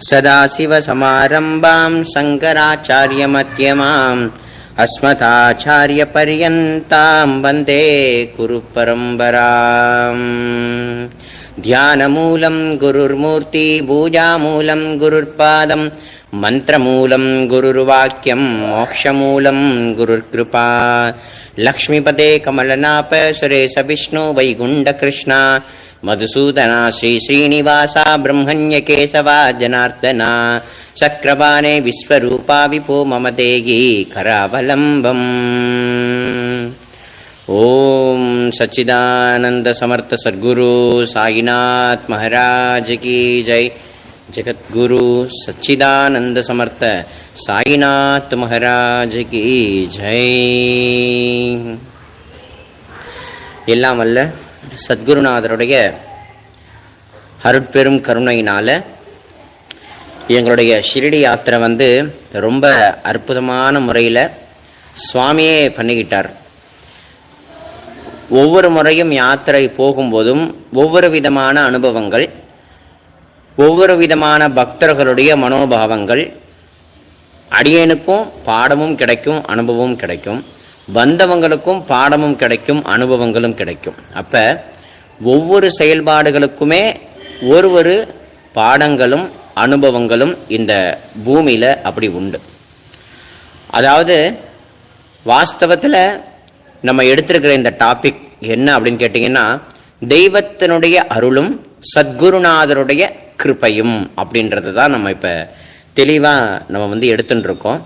सदाशिवसमारम्भां शङ्कराचार्यमध्यमाम् अस्मदाचार्यपर्यन्तां वन्दे गुरुपरम्पराम्। ध्यानमूलं गुरुर्मूर्ति पूजामूलं गुरुर्पादं मन्त्रमूलं गुरुर्वाक्यं मोक्षमूलं गुरुर्कृपा। लक्ष्मीपदे कमलनाभ सुरेश विष्णु वैकुण्ठकृष्ण मधुसूदना श्री श्रीनिवासा ब्रह्मण्य केशवा जनार्दना चक्रवाणे विश्वरूपा विभो मम देहि करावलम्बम्। ओम सच्चिदानंद समर्थ सद्गुरु साईनाथ महाराज की जय। जगद्गुरु सच्चिदानंद समर्थ साईनाथ महाराज की जय। எல்லாம் வல்ல சத்குருநாதருடைய அருட்பெரும் கருணையினால் எங்களுடைய ஷிரடி யாத்திரை ரொம்ப அற்புதமான முறையில் சுவாமியே பண்ணிக்கிட்டார். ஒவ்வொரு முறையும் யாத்திரை போகும்போதும் ஒவ்வொரு விதமான அனுபவங்கள், ஒவ்வொரு விதமான பக்தர்களுடைய மனோபாவங்கள், அடியேனுக்கும் பாடமும் கிடைக்கும், அனுபவமும் கிடைக்கும், வந்தவங்களுக்கும் பாடமும் கிடைக்கும், அனுபவங்களும் கிடைக்கும். அப்போ ஒவ்வொரு செயல்பாடுகளுக்குமே ஒரு பாடங்களும் அனுபவங்களும் இந்த பூமியில் அப்படி உண்டு. அதாவது வாஸ்தவத்தில் நம்ம எடுத்திருக்கிற இந்த டாபிக் என்ன அப்படின்னு கேட்டிங்கன்னா, தெய்வத்தினுடைய அருளும் சத்குருநாதருடைய கிருபையும் அப்படின்றது தான் நம்ம இப்போ தெளிவாக நம்ம எடுத்துட்டு இருக்கோம்.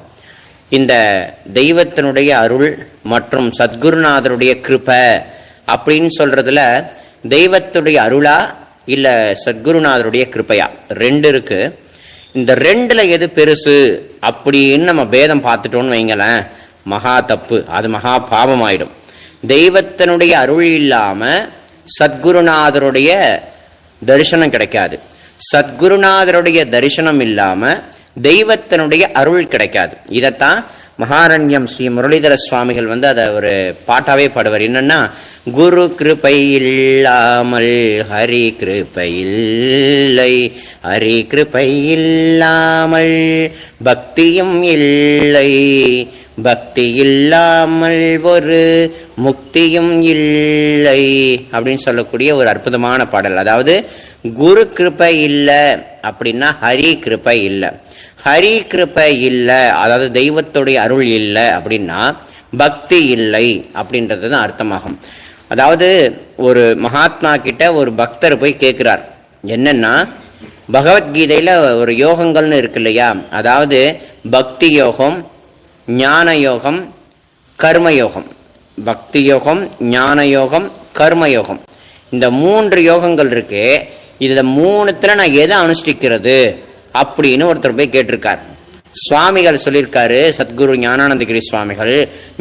இந்த தெய்வத்தினுடைய அருள் மற்றும் சத்குருநாதருடைய கிருபை அப்படின்னு சொல்கிறதுல தெய்வத்துடைய அருளா இல்லை சத்குருநாதருடைய கிருபையா ரெண்டு இருக்குது. இந்த ரெண்டில் எது பெருசு அப்படின்னு நம்ம பேதம் பார்த்துட்டோன்னு வைங்களேன், மகா தப்பு, அது மகா பாவம் ஆயிடும். தெய்வத்தினுடைய அருள் இல்லாமல் சத்குருநாதருடைய தரிசனம் கிடைக்காது. சத்குருநாதருடைய தரிசனம் இல்லாமல் தெய்வத்தினுடைய அருள் கிடைக்காது. இதைத்தான் மகாரண்யம் ஸ்ரீ முரளிதர சுவாமிகள் அதை ஒரு பாட்டாவே பாடுவார். என்னன்னா, குரு கிருபை இல்லாமல் ஹரி கிருபை இல்லை, ஹரி கிருபை இல்லாமல் பக்தியும் இல்லை, பக்தி இல்லாமல் ஒரு முக்தியும் இல்லை அப்படின்னு சொல்லக்கூடிய ஒரு அற்புதமான பாடல். அதாவது குரு கிருபை இல்லை அப்படின்னா ஹரி கிருபை இல்லை, ஹரி கிருபை இல்லை அதாவது தெய்வத்துடைய அருள் இல்லை அப்படின்னா பக்தி இல்லை அப்படின்றது தான் அர்த்தமாகும். அதாவது ஒரு மகாத்மா கிட்ட ஒரு பக்தர் போய் கேட்குறார், என்னன்னா பகவத்கீதையில் ஒரு யோகங்கள்னு இருக்கு இல்லையா, அதாவது பக்தி யோகம், ஞான யோகம், கர்மயோகம். பக்தி யோகம், ஞான யோகம், கர்மயோகம், இந்த 3 யோகங்கள் இருக்கு. இதில் 3த்துல நான் எதை அனுஷ்டிக்கிறது அப்படின்னு ஒருத்தர் போய் கேட்டிருக்கார். சுவாமிகள் சொல்லியிருக்காரு, சத்குரு ஞானானந்தகிரி சுவாமிகள்,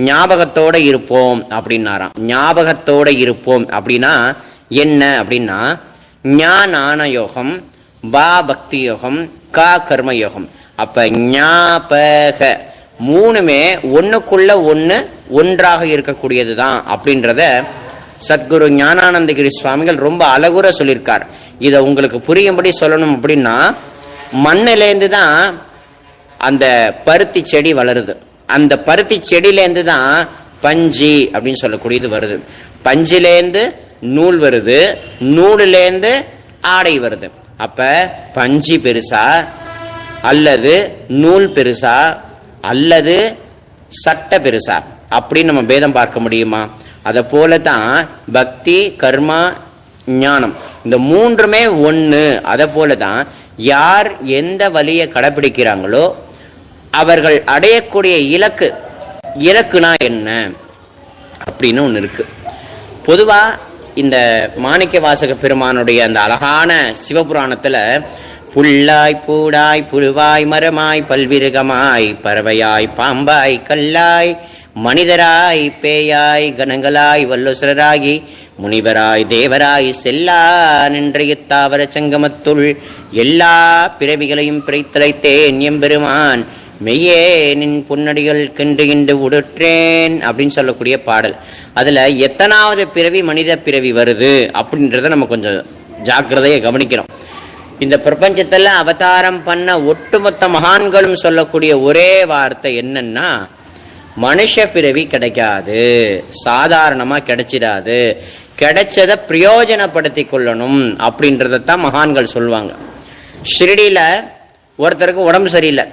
ஞாபகத்தோட இருப்போம் அப்படின்னாராம். ஞாபகத்தோட இருப்போம் அப்படின்னா என்ன அப்படின்னா, ஞான யோகம், பா பக்தி யோகம், கா கர்மயோகம். அப்ப ஞாபக 3மே ஒன்றுக்குள்ள ஒன்றாக இருக்கக்கூடியது தான் அப்படின்றத சத்குரு ஞானானந்தகிரி சுவாமிகள் ரொம்ப அழகுற சொல்லியிருக்கார். இதை உங்களுக்கு புரியும்படி சொல்லணும் அப்படின்னா, மண்ணிலேருந்து தான் அந்த பருத்தி செடி வளருது. அந்த பருத்தி செடியிலேருந்து தான் பஞ்சு அப்படின்னு சொல்லக்கூடியது வருது. பஞ்சிலேருந்து நூல் வருது, நூலிலேருந்து ஆடை வருது. அப்ப பஞ்சு பெருசா அல்லது நூல் பெருசா அல்லது சட்டை பெருசா அப்படின்னு நம்ம பேதம் பார்க்க முடியுமா? அதை போல தான் பக்தி, கர்மா, ஞானம், இந்த 3மே ஒன்று. அதை போல தான் யார் எந்த வழியை கடைபிடிக்கிறாங்களோ அவர்கள் அடையக்கூடிய இலக்குனா என்ன அப்படின்னு ஒன்று இருக்கு. பொதுவாக இந்த மாணிக்க வாசக பெருமானுடைய அந்த அழகான சிவபுராணத்தில் புல்லாய் பூடாய் புழுவாய் மரமாய் பல்விருகமாய் பறவையாய் பாம்பாய் கல்லாய் மனிதராய் பேயாய் கணங்களாய் வல்லுசராகி முனிவராய் தேவராய் செல்லா நின்றைய தாவர சங்கமத்துள் எல்லா பிறவிகளையும் பிரித்தலைத்தேன் எம்பெருமான் மெய்யே நின் பொன்னடிகள் கென்று இன்று உடுற்றேன் அப்படின்னு சொல்லக்கூடிய பாடல். அதில் எத்தனாவது பிறவி மனித பிறவி வருது அப்படின்றத நம்ம கொஞ்சம் ஜாக்கிரதையை கவனிக்கிறோம். இந்த பிரபஞ்சத்தில் அவதாரம் பண்ண ஒட்டுமொத்த மகான்களும் சொல்லக்கூடிய ஒரே வார்த்தை என்னன்னா, மனுஷ பிறவி கிடைக்காது, சாதாரணமாக கிடைச்சிடாது, கிடைச்சதை பிரயோஜனப்படுத்தி கொள்ளணும் அப்படின்றதான் மகான்கள் சொல்லுவாங்க. ஷிரடியில் ஒருத்தருக்கு உடம்பு சரியில்லை,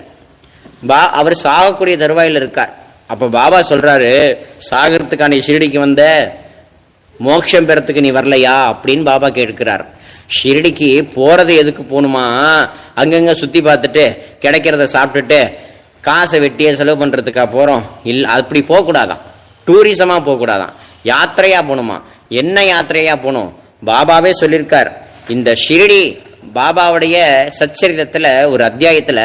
அவர் சாகக்கூடிய தருவாயில் இருக்கார். அப்போ பாபா சொல்றாரு, சாகிறதுக்கான ஷிரடிக்கு வந்த மோட்சம் பெறத்துக்கு நீ வரலையா அப்படின்னு பாபா கேட்கிறார். ஷிரடிக்கு போறது எதுக்கு போகணுமா, அங்கங்க சுத்தி பார்த்துட்டு கிடைக்கிறத சாப்பிட்டுட்டு காசை வெட்டியே செலவு பண்றதுக்கா போறோம்? இல்லை, அப்படி போகக்கூடாதான். டூரிசமா போகக்கூடாதான், யாத்திரையா போகணுமா. என்ன யாத்திரையா போகணும்? பாபாவே சொல்லியிருக்கார். இந்த ஷிரடி பாபாவுடைய சச்சரிதத்துல ஒரு அத்தியாயத்துல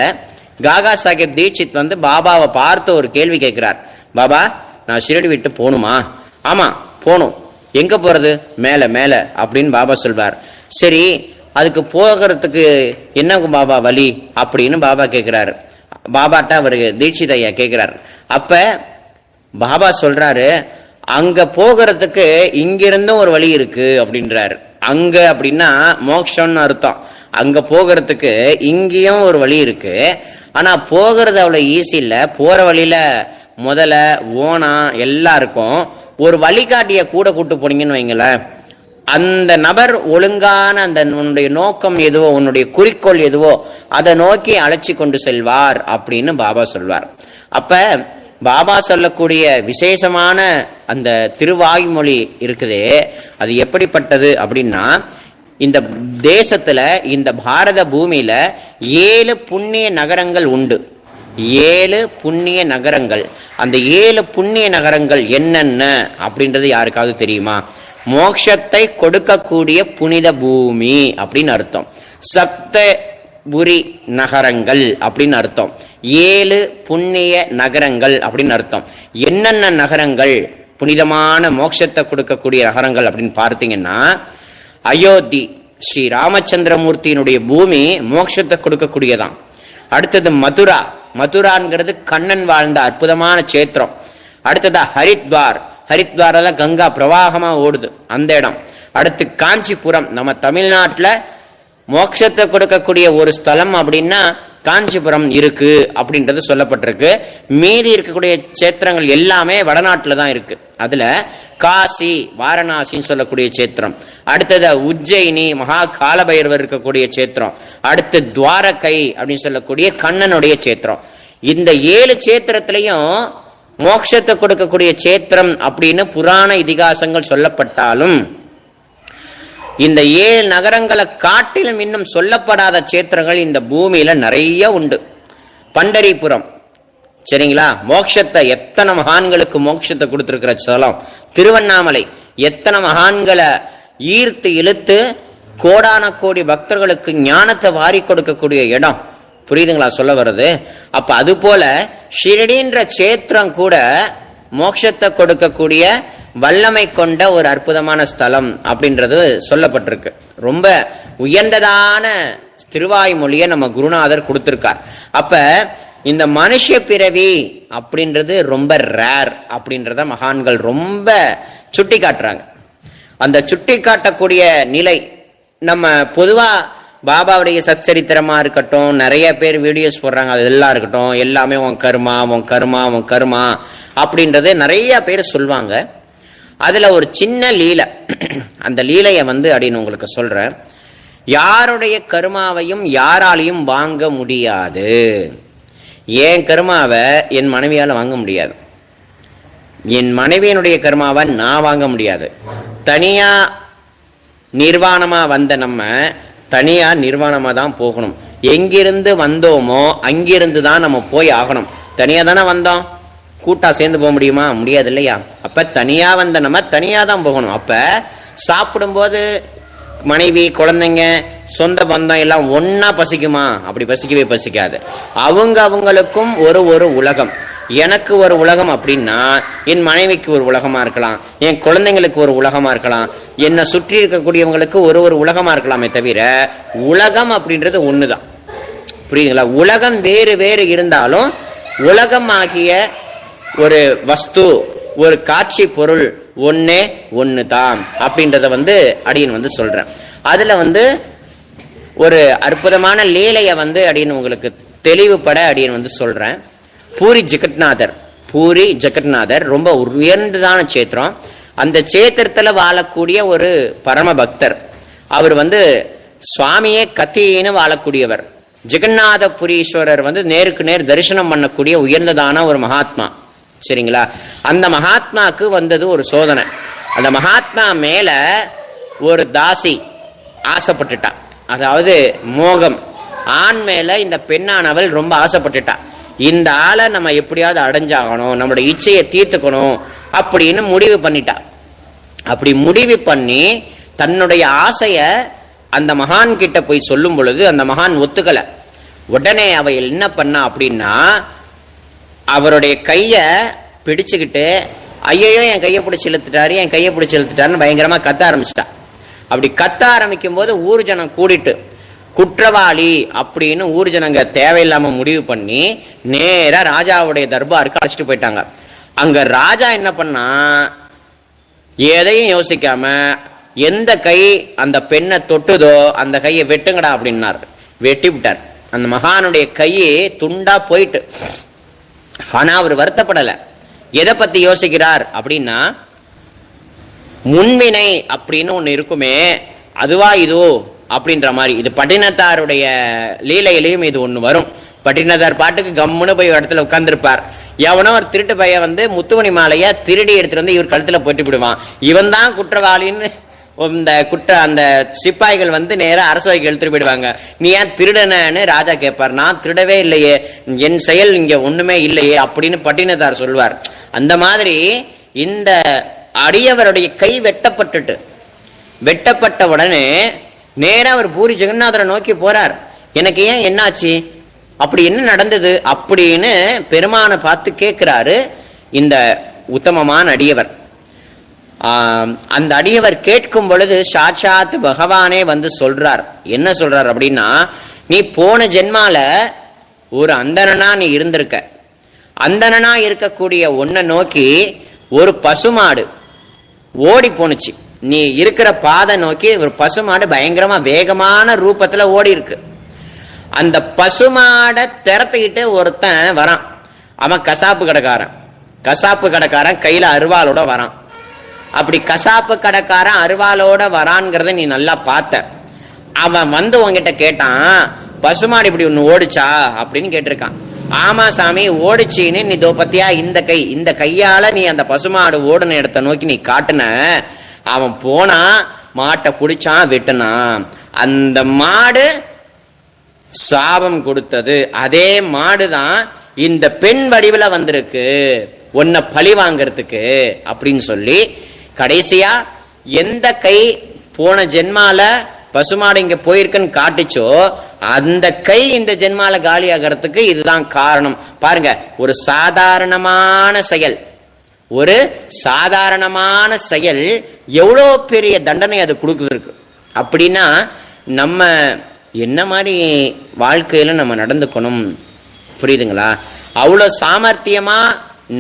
காகா சாஹேப் தீட்சித் வந்து பாபாவை பார்த்து ஒரு கேள்வி கேட்கிறார். பாபா, நான் ஷிரடி விட்டு போகணுமா? ஆமா போகணும். எங்க போறது? மேல மேல அப்படின்னு பாபா சொல்வார். சரி, அதுக்கு போகிறதுக்கு என்ன பாபா வழி அப்படின்னு பாபா கேட்கிறாரு. பாபாட்ட அவருக்கு தீட்சித் ஐயா கேட்கிறார். அப்ப பாபா சொல்றாரு, அங்க போகிறதுக்கு இங்கிருந்தும் ஒரு வழி இருக்கு அப்படின்றாரு. அங்க அப்படின்னா மோக்ஷம்னு அர்த்தம். அங்க போகிறதுக்கு இங்கேயும் ஒரு வழி இருக்கு. ஆனா போகிறது அவ்வளவு ஈஸி இல்லை. போற வழியில முதல்ல ஓனா எல்லாருக்கும் ஒரு வழிகாட்டிய கூட கூட்டு போனீங்கன்னு வைங்களேன், அந்த நபர் ஒழுங்கான அந்த உன்னுடைய நோக்கம் எதுவோ, உன்னுடைய குறிக்கோள் எதுவோ அதை நோக்கி அழைச்சி கொண்டு செல்வார் அப்படின்னு பாபா சொல்வார். அப்ப பாபா சொல்லக்கூடிய விசேஷமான அந்த திருவாய்மொழி இருக்குதே, அது எப்படிப்பட்டது அப்படின்னா, இந்த தேசத்துல, இந்த பாரத பூமியில 7 புண்ணிய நகரங்கள் உண்டு. 7 புண்ணிய நகரங்கள். அந்த 7 புண்ணிய நகரங்கள் என்னென்ன அப்படின்றது யாருக்காவது தெரியுமா? மோட்சத்தை கொடுக்கக்கூடிய புனித பூமி அப்படின்னு அர்த்தம். சப்தபுரி நகரங்கள் அப்படின்னு அர்த்தம். 7 புண்ணிய நகரங்கள் அப்படின்னு அர்த்தம். என்னென்ன நகரங்கள் புனிதமான மோட்சத்தை கொடுக்கக்கூடிய நகரங்கள் அப்படின்னு பார்த்தீங்கன்னா, அயோத்தி ஸ்ரீ ராமச்சந்திரமூர்த்தியினுடைய பூமி மோட்சத்தை கொடுக்கக்கூடியதான். அடுத்தது மதுரா. மதுராங்கிறது கண்ணன் வாழ்ந்த அற்புதமான சேத்திரம். அடுத்ததா ஹரித்வார். ஹரித்வாரில் கங்கா பிரவாகமா ஓடுது, அந்த இடம். அடுத்து காஞ்சிபுரம். நம்ம தமிழ்நாட்டில் மோட்சத்தை கொடுக்கக்கூடிய ஒரு ஸ்தலம் அப்படின்னா காஞ்சிபுரம் இருக்கு அப்படின்றது சொல்லப்பட்டிருக்கு. மீதி இருக்கக்கூடிய சேத்திரங்கள் எல்லாமே வடநாட்டில் தான் இருக்கு. அதுல காசி, வாரணாசின்னு சொல்லக்கூடிய சேத்திரம். அடுத்தது உஜ்ஜயினி, மகா காலபைரவர் இருக்கக்கூடிய சேத்திரம். அடுத்து துவாரகை அப்படின்னு சொல்லக்கூடிய கண்ணனுடைய சேத்திரம். இந்த 7 சேத்திரத்திலையும் மோட்சத்தை கொடுக்கக்கூடிய சேத்திரம் அப்படின்னு புராண இதிகாசங்கள் சொல்லப்பட்டாலும், இந்த 7 நகரங்களை காட்டிலும் இன்னும் சொல்லப்படாத சேத்திரங்கள் இந்த பூமியில நிறைய உண்டு. பண்டரிபுரம், சரிங்களா, மோட்சத்தை எத்தனை மகான்களுக்கு மோட்சத்தை கொடுத்திருக்கிற ஸ்தலம். திருவண்ணாமலை, எத்தனை மகான்களை ஈர்த்து இழுத்து கோடான கோடி பக்தர்களுக்கு ஞானத்தை வாரி கொடுக்கக்கூடிய இடம். புரியுதுங்களா சொல்ல வர்றது? அப்ப அது போல ஷிரடின்ற சேத்திரம் கூட மோட்சத்தை கொடுக்கக்கூடிய வல்லமை கொண்ட ஒரு அற்புதமான ஸ்தலம் அப்படின்றது சொல்லப்பட்டிருக்கு. ரொம்ப உயர்ந்ததான திருவாய்மொழியை நம்ம குருநாதர் கொடுத்திருக்கார். அப்ப இந்த மனுஷ பிறவி அப்படின்றது ரொம்ப ரேர் அப்படின்றத மகான்கள் ரொம்ப சுட்டி காட்டுறாங்க. அந்த சுட்டி காட்டக்கூடிய நிலை நம்ம பொதுவா பாபாவுடைய சச்சரித்திரமா இருக்கட்டும், நிறைய பேர் வீடியோஸ் போடுறாங்க, அது எல்லாம் இருக்கட்டும், எல்லாமே உன் கர்மா உன் கர்மா உன் கர்மா அப்படின்றது நிறைய பேர் சொல்லுவாங்க. அதுல ஒரு சின்ன லீலை, அந்த லீலையை அப்படின்னு உங்களுக்கு சொல்றேன். யாருடைய கர்மாவையும் யாராலையும் வாங்க முடியாது. என் கர்மாவை என் மனைவியால வாங்க முடியாது, என் மனைவியினுடைய கர்மாவை நான் வாங்க முடியாது. தனியா நிர்வாணமா வந்த நம்ம தனியா நிர்வாணமா தான் போகணும். எங்கிருந்து வந்தோமோ அங்கிருந்து தான் நம்ம போய் ஆகணும். தனியா தானே வந்தோம், கூட்டா சேர்ந்து போக முடியுமா? முடியாது இல்லையா? அப்ப தனியா வந்த நம்ம தனியா தான் போகணும். அப்ப சாப்பிடும்போது மனைவி குழந்தைங்க சொந்த பந்தம் எல்லாம் ஒன்னா பசிக்குமா? அப்படி பசிக்கவே பசிக்காது. அவங்களுக்கும் ஒரு உலகம். எனக்கு ஒரு உலகம் அப்படின்னா என் மனைவிக்கு ஒரு உலகமா இருக்கலாம், என் குழந்தைங்களுக்கு ஒரு உலகமா இருக்கலாம், என்னை சுற்றி இருக்கக்கூடியவங்களுக்கு ஒரு ஒரு உலகமா இருக்கலாமே தவிர உலகம் அப்படின்றது ஒண்ணுதான். புரியுதுங்களா? உலகம் வேறு வேறு இருந்தாலும் உலகம் ஆகிய ஒரு வஸ்து, ஒரு காட்சி பொருள் ஒன்னே ஒண்ணுதான் அப்படின்றத அடியன் சொல்றேன். அதுல ஒரு அற்புதமான லீலைய அடியன் உங்களுக்கு தெளிவுபட அடியன் சொல்றேன். பூரி ஜெகநாதர் ரொம்ப உயர்ந்ததான சேத்திரம். அந்த சேத்திரத்துல வாழக்கூடிய ஒரு பரம பக்தர். அவர் சுவாமியே கத்தியின்னு வாழக்கூடியவர். ஜெகநாதபுரீஸ்வரர் நேருக்கு நேர் தரிசனம் பண்ணக்கூடிய உயர்ந்ததான ஒரு மகாத்மா. சரிங்களா? அந்த மகாத்மாக்கு வந்தது ஒரு சோதனை. அந்த மகாத்மா மேல ஒரு தாசி ஆசைப்பட்டுட்டா. அதாவது மோகம், ஆண் மேல இந்த பெண்ணானவள் ரொம்ப ஆசைப்பட்டுட்டா. இந்த ஆளை நம்ம எப்படியாவது அடைஞ்சாகணும், நம்மளுடைய இச்சையை தீர்த்துக்கணும் அப்படின்னு முடிவு பண்ணிட்டா. அப்படி முடிவு பண்ணி தன்னுடைய ஆசைய அந்த மகான் கிட்ட போய் சொல்லும் பொழுது அந்த மகான் ஒத்துக்கல. உடனே அவ என்ன பண்ணா அப்படின்னா, அவருடைய கைய பிடிச்சுக்கிட்டு ஐயோ என் கையை பிடிச்சி இழுத்துட்டாருன்னு பயங்கரமா கத்த ஆரம்பிச்சிட்டா. அப்படி கத்த ஆரம்பிக்கும் போது ஊர் ஜனம் கூடிட்டு குற்றவாளி அப்படின்னு ஊர் ஜனங்க தேவையில்லாம முடிவு பண்ணி நேரா ராஜாவுடைய தர்பாருக்கு அழைச்சிட்டு போயிட்டாங்க. அங்க ராஜா என்ன பண்ணா, எதையும் யோசிக்காம எந்த கை அந்த பெண்ணை தொட்டுதோ அந்த கையை வெட்டுங்கடா அப்படின்னார். வெட்டி விட்டார். அந்த மகானுடைய கையே துண்டா போயிட்டு. ஆனா அவர் வருத்தப்படல. எதை பத்தி யோசிக்கிறார் அப்படின்னா, முன்வினை அப்படின்னு ஒண்ணு இருக்குமே, அதுவா இதுவோ அப்படின்ற மாதிரி. இது பட்டினத்தாருடைய லீலையிலையும் இது ஒண்ணு வரும். பட்டினத்தார் பாட்டுக்கு கம்முன்னு போய் இடத்துல உட்கார்ந்துருப்பார். எவனோ ஒரு திருட்டு பைய முத்துமணி மாலைய திருடி எடுத்துட்டு இவர் கழுத்துல போட்டு விடுவான். இவன் தான் குற்றவாளின்னு அந்த சிப்பாய்கள் நேரா அரசவைக்கு எழுத்துட்டு போயிடுவாங்க. நீ ஏன் திருடனன்னு ராஜா கேட்பார். நான் திருடவே இல்லையே, என் செயல் இங்க ஒண்ணுமே இல்லையே அப்படின்னு பட்டினத்தார் சொல்வார். அந்த மாதிரி இந்த அடியவருடைய கை வெட்டப்பட்ட உடனே நேரா அவர் பூரி ஜெகநாதரை நோக்கி போறார். எனக்கு ஏன் என்னாச்சு, அப்படி என்ன நடந்தது அப்படின்னு பெருமானை பார்த்து கேட்கிறாரு இந்த உத்தமமான அடியவர். அந்த அடியவர் கேட்கும் பொழுது சாட்சாத் பகவானே சொல்றார். என்ன சொல்றார் அப்படின்னா, நீ போன ஜென்மால ஒரு அந்தணனா நீ இருந்திருக்க. அந்தணனா இருக்கக்கூடிய உன்னை நோக்கி ஒரு பசுமாடு ஓடி போனுச்சு. நீ இருக்கிற பாதை நோக்கி ஒரு பசுமாடு பயங்கரமா வேகமான ரூபத்துல ஓடி இருக்கு. அந்த பசுமாடை திறத்துக்கிட்டு ஒருத்தன் வரான். அவன் கசாப்பு கடைக்காரன் கையில அருவாளோட வரான். அப்படி கசாப்பு கடைக்காரன் அருவாளோட வரான்ங்கிறத நீ நல்லா பார்த்த. அவன் உங்ககிட்ட கேட்டான், பசுமாடு இப்படி ஒண்ணு ஓடிச்சா அப்படின்னு கேட்டிருக்கான். ஆமா சாமி ஓடிச்சின்னு நீ பத்தியா இந்த கையால நீ அந்த பசுமாடு ஓடுன இடத்த நோக்கி நீ காட்டுன. அவன் போனா மாட்டை பிடிச்சான், வெட்டினான். அந்த மாடு சாபம் கொடுத்தது. அதே மாடுதான் இந்த பெண் வடிவில் வந்திருக்கு உன்னை பழி வாங்கிறதுக்கு அப்படின்னு சொல்லி கடைசியா எந்த கை போன ஜென்மால பசுமாடு இங்க போயிருக்குன்னு காட்டுச்சோ அந்த கை இந்த ஜென்மால காலி ஆகிறதுக்கு இதுதான் காரணம். பாருங்க, ஒரு சாதாரணமான செயல் எவ்வளோ பெரிய தண்டனை அது கொடுக்குறதுக்கு. அப்படின்னா நம்ம என்ன மாதிரி வாழ்க்கையில நம்ம நடந்துக்கணும், புரியுதுங்களா? அவ்வளோ சாமர்த்தியமா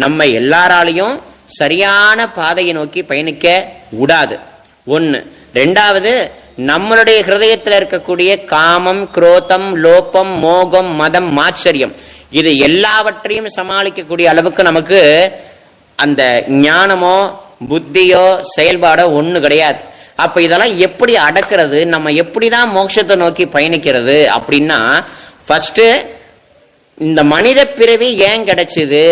நம்ம எல்லாராலையும் சரியான பாதையை நோக்கி பயணிக்க விடாது. ஒன்று. ரெண்டாவது, நம்மளுடைய ஹிருதயத்தில் இருக்கக்கூடிய காமம், குரோதம், லோபம், மோகம், மதம், மாச்சரியம் இது எல்லாவற்றையும் சமாளிக்கக்கூடிய அளவுக்கு நமக்கு அந்த ஞானமோ புத்தியோ செயல்பாடோ ஒண்ணு கிடையாது. அப்ப இதெல்லாம் எப்படி அடக்கிறது, நம்ம எப்படிதான் மோட்சத்தை நோக்கி பயணிக்கிறது அப்படின்னா, ஃபர்ஸ்ட் இந்த மனித பிறவி ஏன் கிடைச்சது,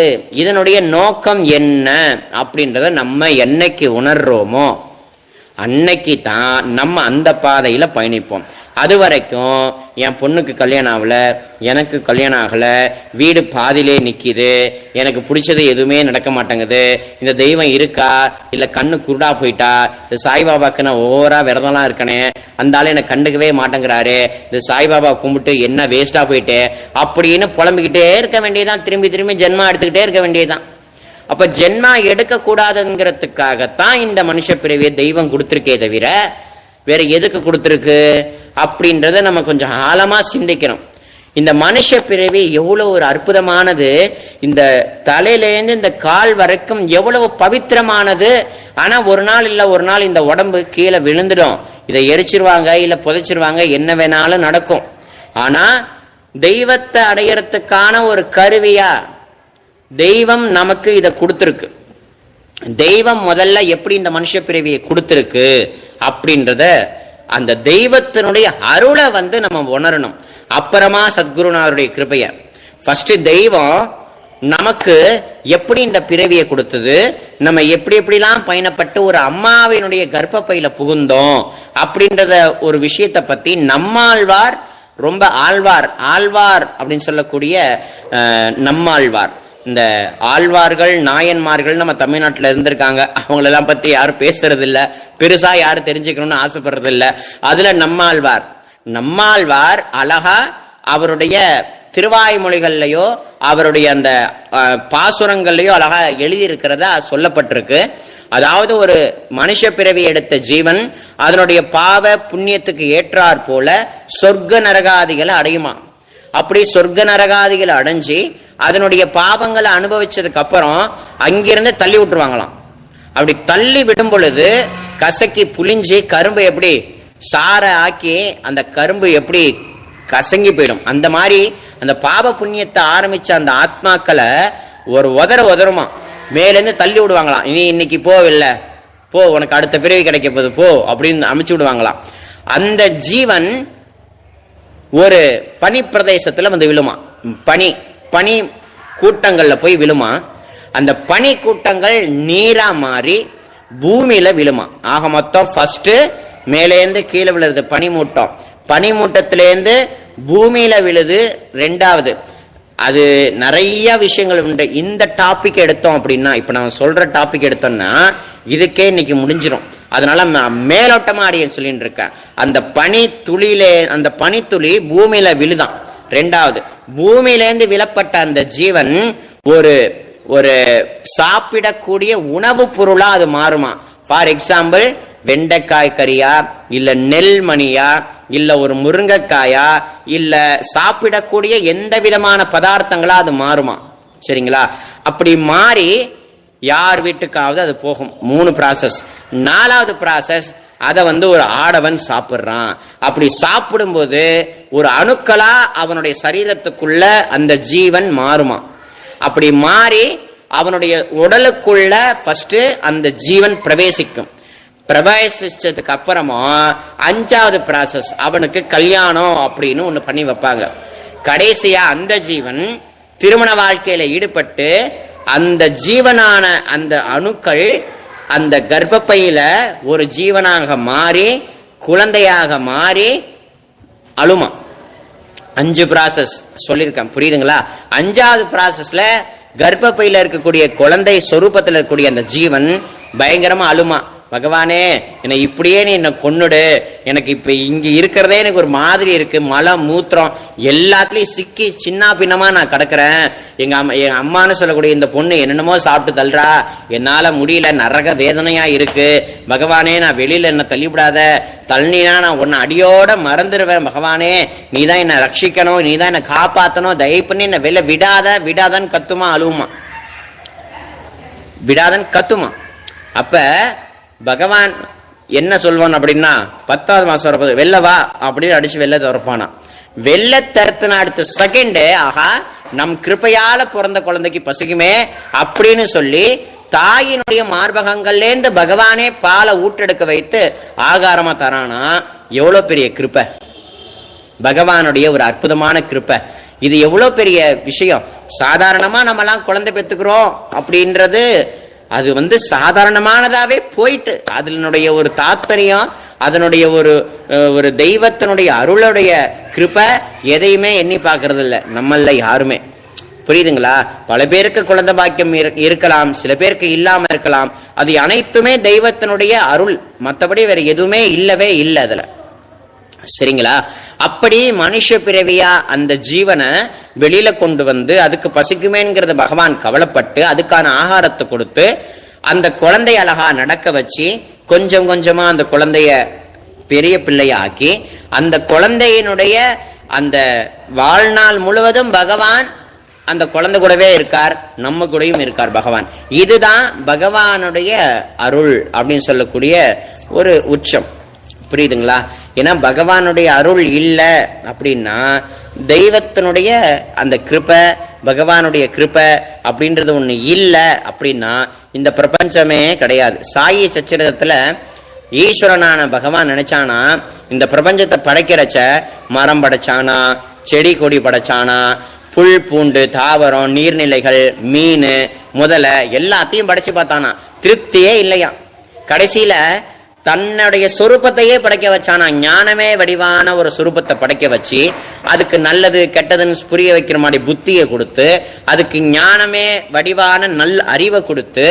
இதனுடைய நோக்கம் என்ன அப்படின்றத நம்ம என்னைக்கு உணர்றோமோ அன்னைக்கு தான் நம்ம அந்த பாதையில பயணிப்போம். அது வரைக்கும் என் பொண்ணுக்கு கல்யாணம் ஆகல, எனக்கு கல்யாணம் ஆகல, வீடு பாதிலே நிற்கிது, எனக்கு பிடிச்சது எதுவுமே நடக்க மாட்டேங்குது, இந்த தெய்வம் இருக்கா இல்லை கண்ணு குருடா போயிட்டா, இந்த சாய்பாபாவுக்கு நான் ஓவரா விரதம்லாம் இருக்கனே, அந்த ஆள் என்னை கண்டுக்கவே மாட்டேங்கிறாரு, இந்த சாய்பாபா கும்பிட்டு என்ன வேஸ்டா போயிட்டு அப்படின்னு புலம்பிக்கிட்டே இருக்க வேண்டியதான். திரும்பி திரும்பி ஜென்மா எடுத்துக்கிட்டே இருக்க வேண்டியதுதான். அப்ப ஜென்மா எடுக்க கூடாதுங்கிறதுக்காகத்தான் இந்த மனுஷ பிறவியை தெய்வம் கொடுத்திருக்கே தவிர வேற எதுக்கு கொடுத்திருக்கு அப்படின்றத நம்ம கொஞ்சம் ஆழமா சிந்திக்கணும். இந்த மனுஷ பிறவி எவ்வளவு ஒரு அற்புதமானது, இந்த தலையிலேருந்து இந்த கால் வரைக்கும் எவ்வளவு பவித்திரமானது. ஆனா ஒரு நாள் இல்ல ஒரு நாள் இந்த உடம்பு கீழே விழுந்துடும், இதை எரிச்சிருவாங்க இல்ல புதைச்சிருவாங்க, என்ன வேணாலும் நடக்கும். ஆனா தெய்வத்தை அடையறதுக்கான ஒரு கருவியா தெய்வம் நமக்கு இதை கொடுத்திருக்கு. தெய்வம் முதல்ல எப்படி இந்த மனுஷ பிறவியை கொடுத்திருக்கு அப்படின்றத அந்த தெய்வத்தினுடைய அருளை நம்ம உணரணும். அப்புறமா சத்குருநாதருடைய கிருபைய. ஃபர்ஸ்ட் தெய்வம் நமக்கு எப்படி இந்த பிறவியை கொடுத்தது, நம்ம எப்படி எப்படிலாம் பயணப்பட்டு ஒரு அம்மாவினுடைய கர்ப்பப்பையில புகுந்தோம் அப்படின்றத ஒரு விஷயத்தை பத்தி நம்மாழ்வார் ரொம்ப ஆழ்வார் அப்படின்னு சொல்லக்கூடிய நம்மாழ்வார். இந்த ஆழ்வார்கள் நாயன்மார்கள் நம்ம தமிழ்நாட்டில் இருந்திருக்காங்க, அவங்களெல்லாம் பத்தி யாரும் பேசுறது இல்லை, பெருசா யாரும் தெரிஞ்சுக்கணும்னு ஆசைப்படுறது இல்லை. அதுல நம்மாழ்வார் அழகா அவருடைய திருவாய்மொழிகள்லையோ அவருடைய அந்த பாசுரங்கள்லையோ அழகா எழுதியிருக்கிறதா சொல்லப்பட்டிருக்கு. அதாவது ஒரு மனுஷ பிறவி எடுத்த ஜீவன் அதனுடைய பாவ புண்ணியத்துக்கு ஏற்றாற் போல சொர்க்க நரகாதிகளை அடையுமா. அப்படி சொர்க்க நரகாதிகளை அடைஞ்சி அதனுடைய பாவங்களை அனுபவிச்சதுக்கு அப்புறம் அங்கிருந்து தள்ளி விட்டுருவாங்களாம். அப்படி தள்ளி விடும் பொழுது கசக்கி புளிஞ்சு கரும்பு எப்படி சார ஆக்கி அந்த கரும்பு எப்படி கசங்கி போயிடும், அந்த மாதிரி அந்த பாவ புண்ணியத்தை ஆரம்பிச்ச அந்த ஆத்மாக்களை ஒரு உதருமா மேலேருந்து தள்ளி விடுவாங்களாம். இனி இன்னைக்கு போவில்லை, போ உனக்கு அடுத்த பிறவி கிடைக்க போகுது போ அப்படின்னு அமைச்சு விடுவாங்களாம். அந்த ஜீவன் ஒரு பனி பிரதேசத்துல விழுமா, பனி கூட்டங்கள்ல போய் விழுமா. அந்த பனி கூட்டங்கள் நீரா மாறி பூமியில விழுமா. ஆக மொத்தம் ஃபர்ஸ்ட் மேலேந்து கீழே விழுது பனிமூட்டம், பனிமூட்டத்திலேருந்து பூமியில விழுது ரெண்டாவது. அது நிறைய விஷயங்கள் உண்டு. இந்த டாபிக் எடுத்தோம் அப்படின்னா, இப்ப நான் சொல்ற டாபிக் எடுத்தோம்னா இதுக்கே இன்னைக்கு முடிஞ்சிடும். அதனால மேலோட்டமா அடியேன் சொல்லிட்டு இருக்கேன். அந்த பனித்துளி பூமியில விழுதான். ரெண்டாவது, பூமியிலேருந்து விழப்பட்ட அந்த ஜீவன் ஒரு சாப்பிடக்கூடிய உணவு பொருளா அது மாறுமா. ஃபார் எக்ஸாம்பிள் வெண்டைக்காய் கறியா, இல்ல நெல் மணியா, இல்ல ஒரு முருங்கைக்காயா, இல்ல சாப்பிடக்கூடிய எந்த விதமான பதார்த்தங்களா அது மாறுமா. சரிங்களா? அப்படி மாறி யார் வீட்டுக்காவது அது போகும். 3 ப்ராசஸ். 4வது ப்ராசஸ், அதை ஒரு ஆடவன் சாப்பிட்றான். அப்படி சாப்பிடும்போது ஒரு அணுக்களா அவனுடைய சரீரத்துக்குள்ள அந்த ஜீவன் மாறுமா. அப்படி மாறி அவனுடைய உடலுக்குள்ள ஃபர்ஸ்ட் அந்த ஜீவன் பிரவேசிக்கும். பிரவேசிச்சதுக்கு அப்புறமா 5வது ப்ராசஸ், அவனுக்கு கல்யாணம் அப்படின்னு ஒண்ணு பண்ணி வைப்பாங்க. கடைசியா அந்த ஜீவன் திருமண வாழ்க்கையில ஈடுபட்டு அந்த ஜீவனான அந்த அணுக்கள் அந்த கர்ப்பப்பையில ஒரு ஜீவனாக மாறி குழந்தையாக மாறி அழுமா. 5 ப்ராசஸ் சொல்லியிருக்கேன், புரியுதுங்களா? 5வது ப்ராசஸ்ல கர்ப்பப்பையில இருக்கக்கூடிய குழந்தை சொரூபத்தில் இருக்கக்கூடிய அந்த ஜீவன் பயங்கரமா அழுமா. பகவானே, என்னை இப்படியே நீ என்னை கொன்னுடு, எனக்கு இப்ப இங்க இருக்கிறதே எனக்கு ஒரு மாதிரி இருக்கு, மலம் மூத்திரம் எல்லாத்துலயும் சிக்கி சின்ன பின்னமா நான் கிடக்குறேன், என் அம்மான்னு சொல்லக்கூடிய இந்த பொண்ணு என்னென்னமோ சாப்பிட்டு தள்ளுறா, என்னால முடியல, நரக வேதனையா இருக்கு, பகவானே நான் வெளியில என்ன தள்ளிவிடாத, தள்ளினா நான் உன்னை அடியோட மறந்துடுவேன், பகவானே நீதான் என்னை ரட்சிக்கணும், நீதான் என்னை காப்பாற்றணும், தயவு பண்ணி என்னை வெளில விடாதன்னு கத்துமா, அழுவுமா, விடாதன்னு கத்துமா. அப்ப பகவான் என்ன சொல்வான் அப்படின்னா, 10வது மாசம் வரப்போது வெளில வா அப்படின்னு அடிச்சு வெளில திறப்பானா. வெளில திறத்தின அடுத்த செகண்டே, ஆஹா நம் கிருப்பையால பிறந்த குழந்தைக்கு பசிக்குமே அப்படின்னு சொல்லி தாயினுடைய மார்பகங்கள்லேருந்து பகவானே பாலை ஊட்டெடுக்க வைத்து ஆகாரமா தரானா. எவ்வளவு பெரிய கிருப்பை, பகவானுடைய ஒரு அற்புதமான கிருப்பை. இது எவ்வளவு பெரிய விஷயம். சாதாரணமா நம்மலாம் குழந்தை பெற்றுக்கிறோம் அப்படின்றது அது சாதாரணமானதாவே போயிட்டு அதனுடைய ஒரு தாத்பரியம், அதனுடைய ஒரு தெய்வத்தினுடைய அருளுடைய கிருபை எதையுமே எண்ணி பார்க்கறது இல்லை நம்மள யாருமே. புரியுதுங்களா? பல பேருக்கு குழந்தை பாக்கியம் இருக்கலாம், சில பேருக்கு இல்லாம இருக்கலாம். அது அனைத்துமே தெய்வத்தினுடைய அருள், மற்றபடி வேற எதுவுமே இல்லவே இல்லை அதுல. சரிங்களா? அப்படி மனுஷ பிறவியா அந்த ஜீவனை வெளியில கொண்டு வந்து அதுக்கு பசிக்குமேங்கிறத பகவான் கவலைப்பட்டு அதுக்கான ஆகாரத்தை கொடுத்து அந்த குழந்தைய அழகா நடக்க வச்சு கொஞ்சம் கொஞ்சமா அந்த குழந்தைய பெரிய பிள்ளைய ஆக்கி அந்த குழந்தையினுடைய அந்த வாழ்நாள் முழுவதும் பகவான் அந்த குழந்தை கூடவே இருக்கார், நம்ம கூடயும் இருக்கார் பகவான். இதுதான் பகவானுடைய அருள் அப்படின்னு சொல்லக்கூடிய ஒரு உச்சம். புரியுதுங்களா? ஏன்னா பகவானுடைய அருள் இல்லை அப்படின்னா தெய்வத்தினுடைய அந்த கிருபை, பகவானுடைய கிருபை அப்படின்றது ஒண்ணு இல்லை அப்படின்னா இந்த பிரபஞ்சமே கிடையாது. சாயி சச்சரிதத்துல ஈஸ்வரனான பகவான் நினைச்சானா இந்த பிரபஞ்சத்தை படைக்கிறச்ச மரம் படைச்சானா, செடி கொடி படைச்சானா, புல் பூண்டு தாவரம் நீர்நிலைகள் மீன் முதல எல்லாத்தையும் படைச்சு பார்த்தானா, திருப்தியே இல்லையா. கடைசியில தன்னுடைய சொரூபத்தையே படைக்க வச்சானா. ஞானமே வடிவான ஒரு சொரூபத்தை படைக்க வச்சு அதுக்கு நல்லது கெட்டதுன்னு புரிய வைக்கிற மாதிரி புத்தியை கொடுத்து அதுக்கு ஞானமே வடிவான நல்ல அறிவை கொடுத்து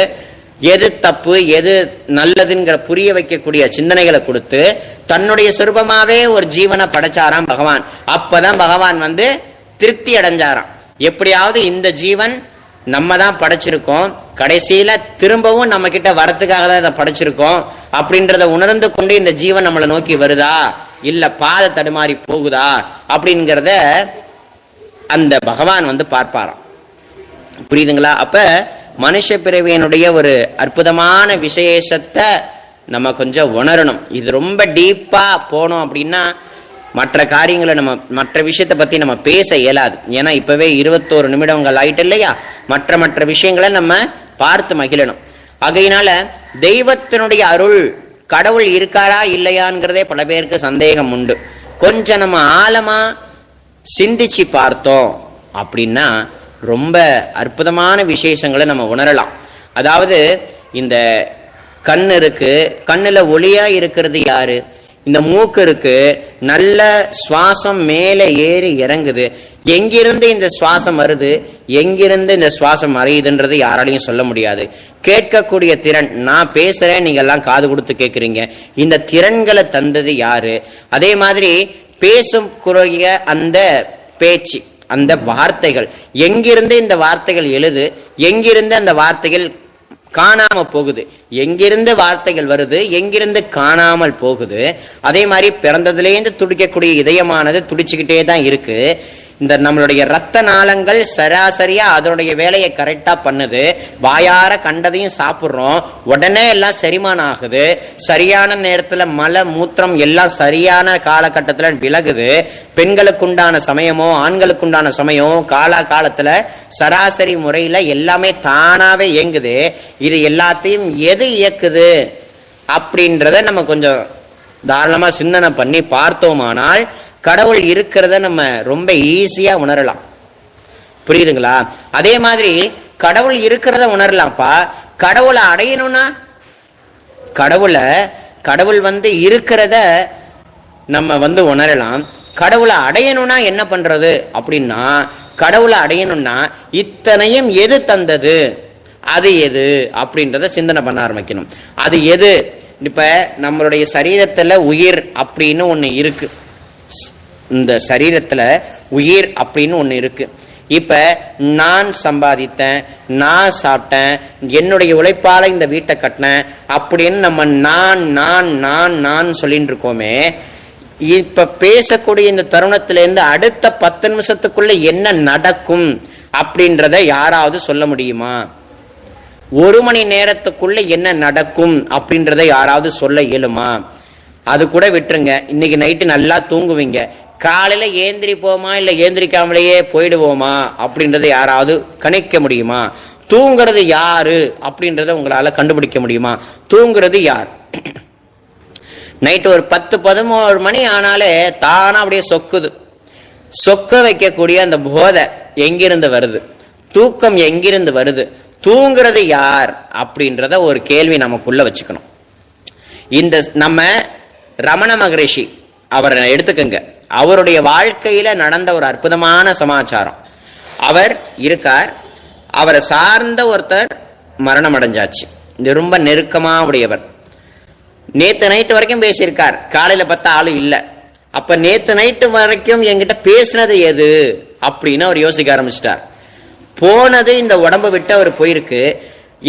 எது தப்பு எது நல்லதுங்கிற புரிய வைக்கக்கூடிய சிந்தனைகளை கொடுத்து தன்னுடைய சொரூபமாவே ஒரு ஜீவனை படைச்சாராம் பகவான். அப்பதான் பகவான் திருப்தி அடைஞ்சாராம். எப்படியாவது இந்த ஜீவன் நம்ம தான் படைச்சிருக்கோம், கடைசியில திரும்பவும் நம்ம கிட்ட வரத்துக்காக தான் இதை படைச்சிருக்கோம் அப்படின்றத உணர்ந்து கொண்டு இந்த ஜீவன் நம்மளை நோக்கி வருதா இல்ல பாதை தடுமாறி போகுதா அப்படிங்கிறத அந்த பகவான் பார்ப்பாராம். புரியுதுங்களா? அப்ப மனுஷ பிறவியனுடைய ஒரு அற்புதமான விசேஷத்தை நம்ம கொஞ்சம் உணரணும். இது ரொம்ப டீப்பா போனோம் அப்படின்னா மற்ற காரியங்களை நம்ம மற்ற விஷயத்தை பத்தி நம்ம பேச இயலாது. ஏன்னா இப்பவே 21 நிமிடங்கள் ஆயிட்டு இல்லையா? மற்ற விஷயங்களை நம்ம பார்த்து மகிழணும். ஆகையினால தெய்வத்தினுடைய அருள், கடவுள் இருக்காரா இல்லையாங்கிறதே பல பேருக்கு சந்தேகம் உண்டு. கொஞ்சம் நம்ம ஆழமா சிந்திச்சு பார்த்தோம் அப்படின்னா ரொம்ப அற்புதமான விசேஷங்களை நம்ம உணரலாம். அதாவது இந்த கண் இருக்கு, கண்ணுல ஒளியா இருக்கிறது யாரு? இந்த மூக்கு இருக்கு, நல்ல சுவாசம் மேலே ஏறி இறங்குது. எங்கிருந்து இந்த சுவாசம் வருது, எங்கிருந்து இந்த சுவாசம் மறையுதுன்றது யாராலையும் சொல்ல முடியாது. கேட்கக்கூடிய திறன், நான் பேசுறேன், நீங்க எல்லாம் காது கொடுத்து கேட்குறீங்க, இந்த திறன்களை தந்தது யாரு? அதே மாதிரி பேசும் குறைய அந்த பேச்சு, அந்த வார்த்தைகள், எங்கிருந்து இந்த வார்த்தைகள் எழுது, எங்கிருந்து அந்த வார்த்தைகள் காணாம போகுது, எங்கிருந்து வார்த்தைகள் வருது, எங்கிருந்து காணாமல் போகுது. அதே மாதிரி பிறந்ததுலேருந்து துடிக்கக்கூடிய இதயமானது துடிச்சுக்கிட்டே தான் இருக்கு. இந்த நம்மளுடைய ரத்த நாளங்கள் சராசரியா அதனுடைய வேலையை கரெக்டா பண்ணுது. வாயார கண்டதையும் சாப்பிட்றோம், உடனே எல்லாம் செரிமானம் ஆகுது. சரியான நேரத்துல மலை மூத்திரம் எல்லாம் சரியான காலகட்டத்துல விலகுது. பெண்களுக்குண்டான சமயமோ ஆண்களுக்குண்டான சமயம் காலத்துல சராசரி முறையில எல்லாமே தானாவே இயங்குது. இது எல்லாத்தையும் எது இயக்குது அப்படின்றத நம்ம கொஞ்சம் தாராளமா சிந்தனை பண்ணி பார்த்தோமானால் கடவுள் இருக்கிறத நம்ம ரொம்ப ஈஸியா உணரலாம். புரியுதுங்களா? அதே மாதிரி கடவுள் இருக்கிறத உணரலாம்ப்பா. கடவுளை அடையணும்னா கடவுள் இருக்கிறத நம்ம உணரலாம். கடவுளை அடையணும்னா என்ன பண்றது அப்படின்னா, கடவுளை அடையணும்னா இத்தனையும் எது தந்தது, அது எது அப்படின்றத சிந்தனை பண்ண ஆரம்பிக்கணும். அது எது? இப்ப நம்மளுடைய சரீரத்துல உயிர் அப்படின்னு ஒண்ணு இருக்கு. இந்த சரீரத்துல உயிர் அப்படின்னு ஒண்ணு இருக்கு. இப்ப நான் சம்பாதித்தேன், நான் சாப்பிட்டேன், என்னுடைய உழைப்பால இந்த வீட்டை கட்டினேன் அப்படின்னு நம்ம நான் நான் நான் நான் சொல்லிட்டு இருக்கோமே. இப்ப பேசக்கூடிய இந்த தருணத்துல இருந்து அடுத்த 10 நிமிஷத்துக்குள்ள என்ன நடக்கும் அப்படின்றத யாராவது சொல்ல முடியுமா? 1 மணி நேரத்துக்குள்ள என்ன நடக்கும் அப்படின்றத யாராவது சொல்ல இயலுமா? அது கூட விட்டுருங்க. இன்னைக்கு நைட்டு நல்லா தூங்குவீங்க, காலையில ஏந்திரிப்போமா இல்ல ஏந்திரிக்காமலேயே போயிடுவோமா அப்படின்றத யாராவது கணிக்க முடியுமா? தூங்குறது யாரு அப்படின்றத உங்களால கண்டுபிடிக்க முடியுமா? தூங்குறது யார்? நைட்டு ஒரு 10-11 மணி ஆனாலே தானா அப்படியே சொக்க வைக்கக்கூடிய அந்த போதை எங்கிருந்து வருது? தூக்கம் எங்கிருந்து வருது? தூங்குறது யார் அப்படின்றத ஒரு கேள்வி நமக்குள்ள வச்சுக்கணும். இந்த நம்ம ரமண மகரிஷி அவரை எடுத்துக்கங்க. அவருடைய வாழ்க்கையில நடந்த ஒரு அற்புதமான சமாச்சாரம். அவர் இருக்கார், அவரை சார்ந்த ஒருத்தர் மரணம் அடைஞ்சாச்சு. இது ரொம்ப நெருக்கமா உடையவர். நேத்து நைட்டு வரைக்கும் பேசியிருக்கார், காலையில பார்த்தா ஆளு இல்லை. அப்ப நேத்து நைட்டு வரைக்கும் என்கிட்ட பேசினது எது அப்படின்னு அவர் யோசிக்க ஆரம்பிச்சிட்டார். போனது இந்த உடம்பை விட்டு அவர் போயிருக்கு.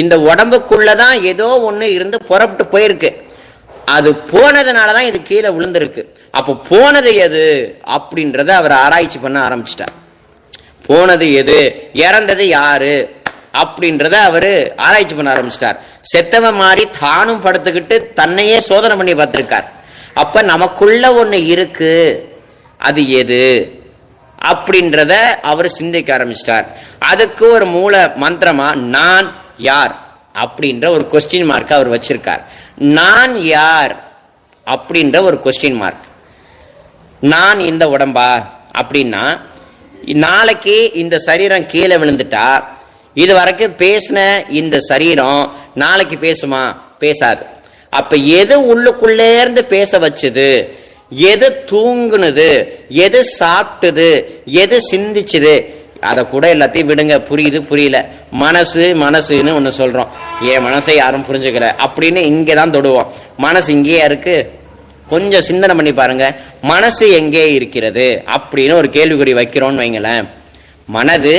இந்த உடம்புக்குள்ளதான் ஏதோ ஒண்ணு இருந்து புறப்பட்டு போயிருக்கு. அது போனதுனாலதான் இது கீழே விழுந்திருக்கு. அப்போ போனது எது அப்படின்றத அவர் ஆராய்ச்சி பண்ண ஆரம்பிச்சிட்டார். போனது எது, இறந்தது யாரு அப்படின்றத அவரு ஆராய்ச்சி பண்ண ஆரம்பிச்சிட்டார். செத்தவன் மாதிரி தானும் படுத்துக்கிட்டு தன்னையே சோதனை பண்ணி பார்த்திருக்கார். அப்ப நமக்குள்ள ஒண்ணு இருக்கு, அது எது அப்படின்றத அவர் சிந்திக்க ஆரம்பிச்சிட்டார். அதுக்கு ஒரு மூல மந்திரமா நான் யார் அப்படின்ற ஒரு கொஸ்டின் மார்க் அவர் வச்சிருக்கார். நான் யார் அப்படின்ற ஒரு கொஸ்டின் மார்க். நான் இந்த உடம்பா அப்படின்னா, நாளைக்கு இந்த சரீரம் கீழே விழுந்துட்டா இது வரைக்கும் பேசின இந்த சரீரம் நாளைக்கு பேசுமா? பேசாது. அப்ப எது உள்ளுக்குள்ளே இருந்து பேச வச்சுது, எது தூங்குனது, எது சாப்பிட்டது, எது சிந்திச்சுது, அதை கூட எல்லாத்தையும் விடுங்க, புரியுது புரியல, மனசுன்னு ஒண்ணு சொல்றோம். என் மனசை யாரும் புரிஞ்சுக்கல அப்படின்னு இங்கதான் தொடுவோம். மனசு இங்கேயா இருக்கு? கொஞ்சம் சிந்தனை பண்ணி பாருங்க, மனசு எங்கே இருக்கிறது அப்படின்னு ஒரு கேள்விக்குறி வைக்கிறோம்னு வைங்களேன். மனது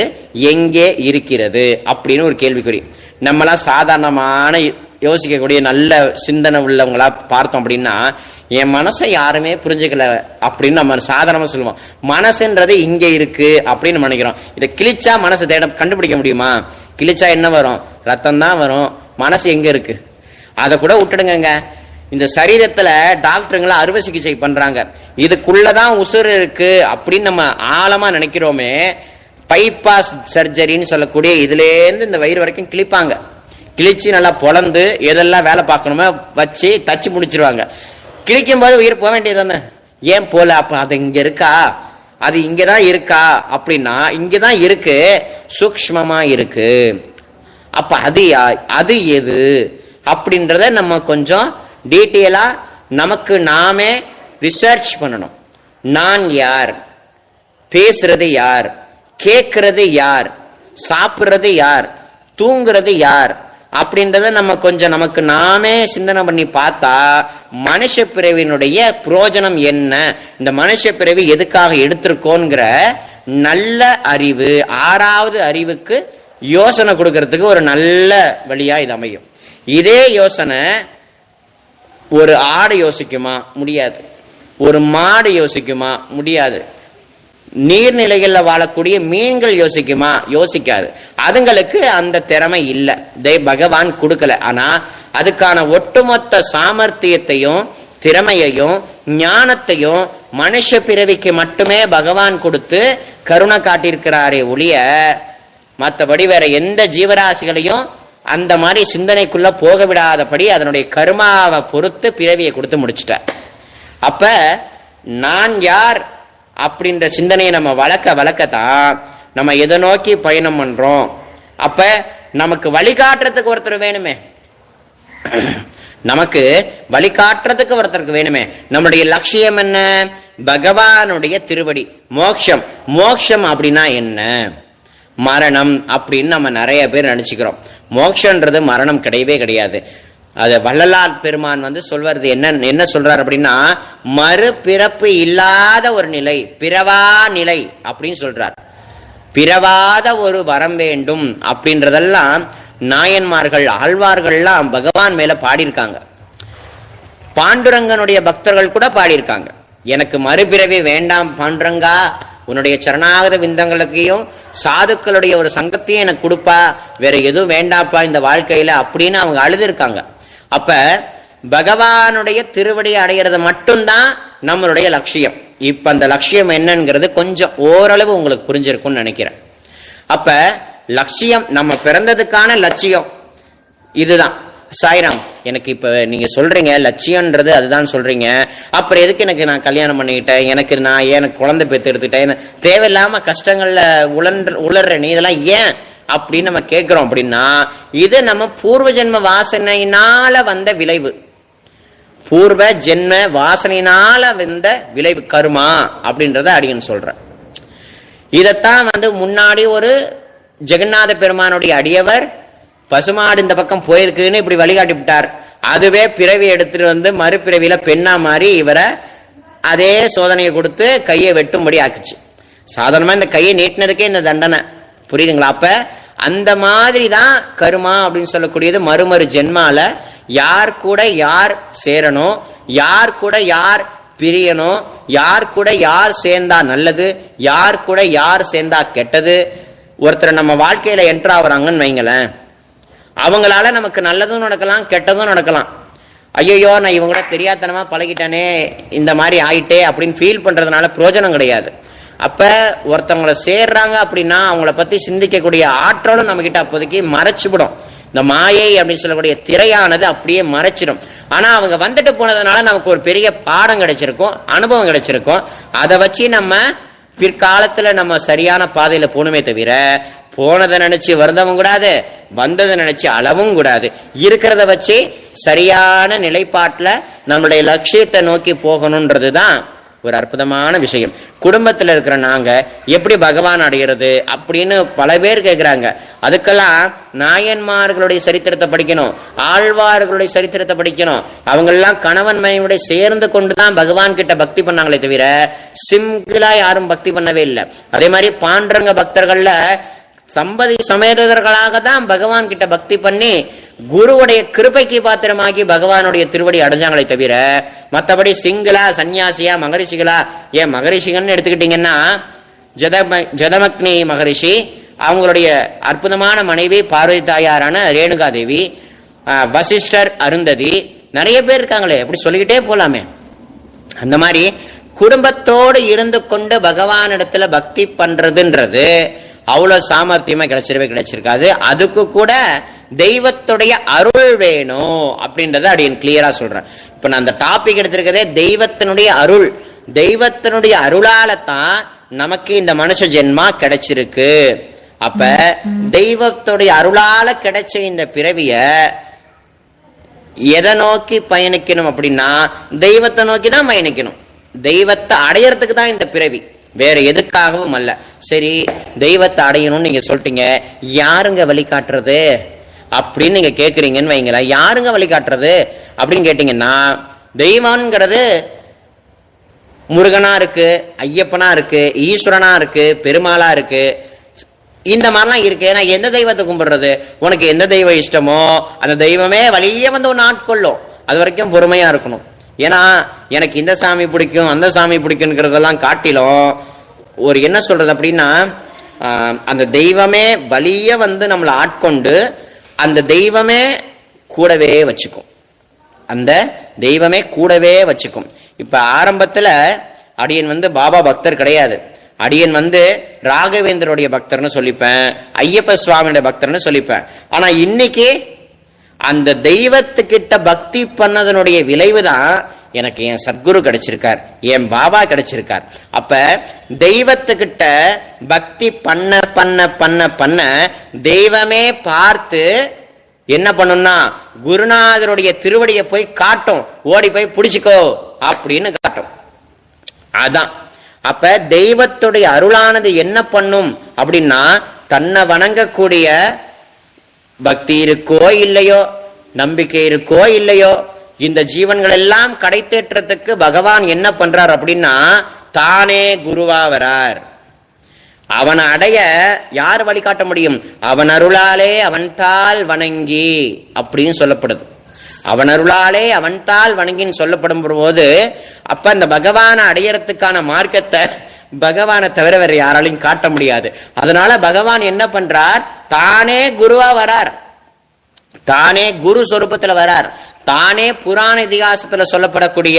எங்கே இருக்கிறது அப்படின்னு ஒரு கேள்விக்குறி. நம்மளாம் சாதாரணமான யோசிக்கக்கூடிய நல்ல சிந்தனை உள்ளவங்களா பார்த்தோம் அப்படின்னா, என் மனசை யாருமே புரிஞ்சுக்கல அப்படின்னு நம்ம சாதாரணமா சொல்லுவோம். மனசுன்றது இங்க இருக்கு அப்படின்னு நினைக்கிறோம். இதை கிழிச்சா மனசு கண்டுபிடிக்க முடியுமா? கிழிச்சா என்ன வரும்? ரத்தம் தான் வரும். மனசு எங்க இருக்கு? அதை கூட விட்டுடுங்க. இந்த சரீரத்துல டாக்டருங்களை அறுவை சிகிச்சை பண்றாங்க, இதுக்குள்ளதான் உசுறு இருக்கு அப்படின்னு நம்ம ஆழமா நினைக்கிறோமே. பைபாஸ் சர்ஜரின்னு சொல்லக்கூடிய இதுல இருந்து இந்த வயிறு வரைக்கும் கிழிப்பாங்க. கிழிச்சு நல்லா பொழந்து எதெல்லாம் வேலை பார்க்கணுமோ வச்சு தச்சு முடிச்சிருவாங்க. கிழிக்கும் போது உயிர் போக வேண்டியதானே, ஏன் போல? அப்ப அது இங்க இருக்கா, அது இங்கதான் இருக்கா அப்படின்னா, இங்கதான் இருக்கு, சூக்ஷ்மமா இருக்கு. அப்ப அது எது அப்படின்றத நம்ம கொஞ்சம் டீட்டெயிலா நமக்கு நாமே ரிசர்ச் பண்ணணும். நான் யார், பேசுறது யார், கேட்கறது யார், சாப்பிடுறது யார், தூங்குறது யார் அப்படின்றத நம்ம கொஞ்சம் நமக்கு நாமே சிந்தனை பண்ணி பார்த்தா, மனுஷ பிறவியினுடைய பிரயோஜனம் என்ன, இந்த மனுஷ பிறவி எதுக்காக எடுத்திருக்கோங்கிற நல்ல அறிவு, ஆறாவது அறிவுக்கு யோசனை கொடுக்கறதுக்கு ஒரு நல்ல வழியா இது அமையும். இதே யோசனை ஒரு ஆடு யோசிக்குமா? முடியாது. ஒரு மாடு யோசிக்குமா? முடியாது. நீர்நிலைகள்ல வாழக்கூடிய மீன்கள் யோசிக்குமா? யோசிக்காது. அதுங்களுக்கு அந்த திறமை இல்லை, பகவான் கொடுக்கல. ஆனா அதுக்கான ஒட்டுமொத்த சாமர்த்தியத்தையும் திறமையையும் ஞானத்தையும் மனுஷ பிறவிக்கு மட்டுமே பகவான் கொடுத்து கருணை காட்டியிருக்கிறாரே ஒழிய, மற்றபடி வேற எந்த ஜீவராசிகளையும் அந்த மாதிரி சிந்தனைக்குள்ள போக விடாதபடி அதனுடைய கர்மாவை பொறுத்து பிறவியை கொடுத்து முடிச்சுட்டார். அப்ப நான் யார் அப்படின்ற சிந்தனையை நம்ம வளர்க்கத்தான் நம்ம எதை நோக்கி பயணம் பண்றோம். அப்ப நமக்கு வழிகாட்டுறதுக்கு ஒருத்தர் வேணுமே, நமக்கு வழிகாட்டுறதுக்கு ஒருத்தருக்கு வேணுமே. நம்முடைய லட்சியம் என்ன? பகவானுடைய திருவடி. மோட்சம். மோட்சம் அப்படின்னா என்ன? மரணம் அப்படின்னு நம்ம நிறைய பேர் நினைச்சுக்கிறோம். மோட்சன்றது மரணம் கிடையவே கிடையாது. அது வள்ளலார் பெருமான் சொல்வது என்ன சொல்றார் அப்படின்னா, மறுபிறப்பு இல்லாத ஒரு நிலை, பிறவா நிலை அப்படின்னு சொல்றார். பிறவாத ஒரு வரம் வேண்டும் அப்படின்றதெல்லாம் நாயன்மார்கள் ஆழ்வார்கள்லாம் பகவான் மேல பாடியிருக்காங்க. பாண்டுரங்கனுடைய பக்தர்கள் கூட பாடியிருக்காங்க, எனக்கு மறுபிறவி வேண்டாம் பாண்டுரங்கா, உன்னுடைய சரணாகத விந்தங்களுக்கையும் சாதுக்களுடைய ஒரு சங்கத்தையும் எனக்கு கொடுப்பா, வேற எதுவும் வேண்டாப்பா இந்த வாழ்க்கையில அப்படின்னு அவங்க அழுதுருக்காங்க. அப்ப பகவானுடைய திருவடியை அடையிறது மட்டும்தான் நம்மளுடைய லட்சியம். இப்ப அந்த லட்சியம் என்னங்கிறது கொஞ்சம் ஓரளவு உங்களுக்கு புரிஞ்சிருக்கும்னு நினைக்கிறேன். அப்ப லட்சியம், நம்ம பிறந்ததுக்கான லட்சியம் இதுதான். சாய்ராம், எனக்கு இப்ப நீங்க சொல்றீங்க லட்சியம்ன்றது அதுதான் சொல்றீங்க, அப்புறம் எதுக்கு எனக்கு நான் கல்யாணம் பண்ணிக்கிட்டேன், எனக்கு குழந்தை பெற்று எடுத்துக்கிட்டேன், தேவையில்லாம கஷ்டங்கள்ல உளர்ற நீ இதெல்லாம் ஏன் அப்படின்னு நம்ம கேட்கிறோம் அப்படின்னா இது நம்ம பூர்வ ஜென்ம வாசனையினால வந்த விளைவு, பூர்வ ஜென்ம வாசனையினால வந்த விளைவு கர்மா அப்படின்றத அடியன் சொல்றேன். இதத்தான் முன்னாடி ஒரு ஜெகநாத பெருமானுடைய அடியவர் பசுமாடு இந்த பக்கம் போயிருக்குன்னு இப்படி வழிகாட்டி விட்டார். அதுவே பிறவி எடுத்துட்டு மறுபிறவியில பெண்ணா மாறி இவரை அதே சோதனையை கொடுத்து கையை வெட்டும்படி ஆக்குச்சு. சாதாரணமா இந்த கையை நீட்டினதுக்கே இந்த தண்டனை, புரியுதுங்களா? அப்ப அந்த மாதிரி தான் கர்மா அப்படின்னு சொல்லக்கூடியது. மறுமறு ஜென்மால யார் கூட யார் சேரணும், யார் கூட யார் பிரியணும், யார் கூட யார் சேர்ந்தா நல்லது, யார் கூட யார் சேர்ந்தா கெட்டது. ஒருத்தர் நம்ம வாழ்க்கையில என்ட்ரு ஆகுறாங்கன்னு வைங்களேன், அவங்களால நமக்கு நல்லதும் நடக்கலாம் கெட்டதும் நடக்கலாம். ஐயோ நான் இவங்க கூட தெரியாதனமா பழகிட்டேனே, இந்த மாதிரி ஆயிட்டே அப்படின்னு ஃபீல் பண்றதுனால பிரயோஜனம் கிடையாது. அப்ப ஒருத்தவங்களை சேர்றாங்க அப்படின்னா அவங்கள பத்தி சிந்திக்கக்கூடிய ஆற்றலும் நம்ம கிட்ட அப்போதைக்கு மறைச்சுவிடும். இந்த மாயை அப்படின்னு சொல்லக்கூடிய திரையானது அப்படியே மறைச்சிடும். ஆனா அவங்க வந்துட்டு போனதுனால நமக்கு ஒரு பெரிய பாடம் கிடைச்சிருக்கும், அனுபவம் கிடைச்சிருக்கும். அதை வச்சு நம்ம பிற்காலத்துல நம்ம சரியான பாதையில போகணுமே தவிர போனதை நினைச்சு வருதவும் கூடாது, வந்ததை நினைச்சு அளவும் கூடாது. இருக்கிறத வச்சு சரியான நிலைப்பாட்டுல நம்மளுடைய லட்சியத்தை நோக்கி போகணும்ன்றதுதான் ஒரு அற்புதமான விஷயம். குடும்பத்தில் இருக்கிற நாங்க எப்படி பகவான் அடைகிறது அப்படின்னு பல பேர் கேட்கிறாங்க. அதுக்கெல்லாம் நாயன்மார்களுடைய சரித்திரத்தை படிக்கணும், ஆழ்வார்களுடைய சரித்திரத்தை படிக்கணும். அவங்கெல்லாம் கணவன் மனைவியுடைய சேர்ந்து கொண்டுதான் பகவான் கிட்ட பக்தி பண்ணாங்களே தவிர சிம்பிளா யாரும் பக்தி பண்ணவே இல்லை. அதே மாதிரி பாண்டரங்க பக்தர்கள்ல சம்பதி சமேதர்களாக தான் பகவான் கிட்ட பக்தி பண்ணி குருவுடைய கிருபைக்கு பாத்திரமாகி பகவானுடைய திருவடி அடைஞ்சாங்களே தவிர மற்றபடி சிங்களா சன்னியாசியா மகரிஷிகளா, ஏன் மகரிஷிகள்னு எடுத்துக்கிட்டீங்கன்னா ஜதமக்னி மகரிஷி, அவங்களுடைய அற்புதமான மனைவி பார்வதி தாயாரான ரேணுகா தேவி, வசிஷ்டர் அருந்ததி, நிறைய பேர் இருக்காங்களே, அப்படி சொல்லிக்கிட்டே போலாமே. அந்த மாதிரி குடும்பத்தோடு இருந்து கொண்டு பகவானிடத்துல பக்தி பண்றதுன்றது அவ்வளவு சாமர்த்தியமா கிடைச்சிருக்காது. அதுக்கு கூட தெய்வத்துடைய அருள் வேணும் அப்படின்றத அடியன் கிளியரா சொல்றேன். இப்ப நான் அந்த டாபிக் எடுத்திருக்கதே தெய்வத்தினுடைய அருள். தெய்வத்தினுடைய அருளால தான் நமக்கு இந்த மனுஷ ஜென்மா கிடைச்சிருக்கு. அப்ப தெய்வத்துடைய அருளால கிடைச்ச இந்த பிறவிய எதை நோக்கி பயணிக்கணும் அப்படின்னா தெய்வத்தை நோக்கி தான் பயணிக்கணும். தெய்வத்தை அடையறதுக்கு தான் இந்த பிறவி, வேற எதுக்காகவும் அல்ல. சரி, தெய்வத்தை அடையணும்னு நீங்க சொல்லிட்டீங்க, யாருங்க வழிகாட்டுறது அப்படின்னு நீங்க கேக்குறீங்கன்னு வைங்களேன். யாருங்க வழிகாட்டுறது அப்படின்னு கேட்டீங்கன்னா தெய்வம்ங்கிறது முருகனா இருக்கு, ஐயப்பனா இருக்கு, ஈஸ்வரனா இருக்கு, பெருமாளா இருக்கு, இந்த மாதிரிலாம் இருக்கு. நான் எந்த தெய்வத்தை கும்பிடுறது? உனக்கு எந்த தெய்வம் இஷ்டமோ அந்த தெய்வமே வழியே ஒன்று ஆட்கொள்ளும். அது வரைக்கும் பொறுமையா இருக்கணும். ஏன்னா எனக்கு இந்த சாமி பிடிக்கும் அந்த சாமி பிடிக்குங்கிறதெல்லாம் காட்டிலும் ஒரு என்ன சொல்றது அப்படின்னா அந்த தெய்வமே வழிய நம்மளை ஆட்கொண்டு அந்த தெய்வமே கூடவே வச்சுக்கும். அந்த தெய்வமே கூடவே வச்சுக்கும். இப்ப ஆரம்பத்துல அடியன் பாபா பக்தர் கிடையாது. அடியன் ராகவேந்தருடைய பக்தர்னு சொல்லிப்பேன், ஐயப்ப சுவாமியோட பக்தர்னு சொல்லிப்பேன். ஆனா இன்னைக்கு அந்த தெய்வத்துக்கிட்ட பக்தி பண்ணதனுடைய விளைவுதான் எனக்கு என் சத்குரு கிடைச்சிருக்கார், என் பாபா கிடைச்சிருக்கார். அப்ப தெய்வத்துக்கிட்ட பக்தி பண்ண பண்ண பண்ண பண்ண தெய்வமே பார்த்து என்ன பண்ணும்னா குருநாதருடைய திருவடியை போய் காட்டும், ஓடி போய் பிடிச்சிக்கோ அப்படின்னு காட்டும். அதான் அப்ப தெய்வத்துடைய அருளானது என்ன பண்ணும் அப்படின்னா தன்னை வணங்கக்கூடிய பக்தி இருக்கோ இல்லையோ, நம்பிக்கை இருக்கோ இல்லையோ, இந்த ஜீவன்கள் எல்லாம் கடை தேற்றத்துக்கு பகவான் என்ன பண்றார் அப்படின்னா தானே குருவா வரார். அவனை அடைய யார் வழிகாட்ட முடியும்? அவன் அருளாலே அவன் தாள் வணங்கி அப்படின்னு சொல்லப்படுது. அவன் அருளாலே அவன் தாள் வணங்கின்னு சொல்லப்படும் போது அப்ப அந்த பகவானை அடையறதுக்கான மார்க்கத்தை பகவானை தவிர வேற யாராலையும் காட்ட முடியாது. அதனால பகவான் என்ன பண்றார்? தானே குருவா வரார், தானே குரு சொரூபத்துல வரார், தானே புராண இதிகாசத்துல சொல்லப்படக்கூடிய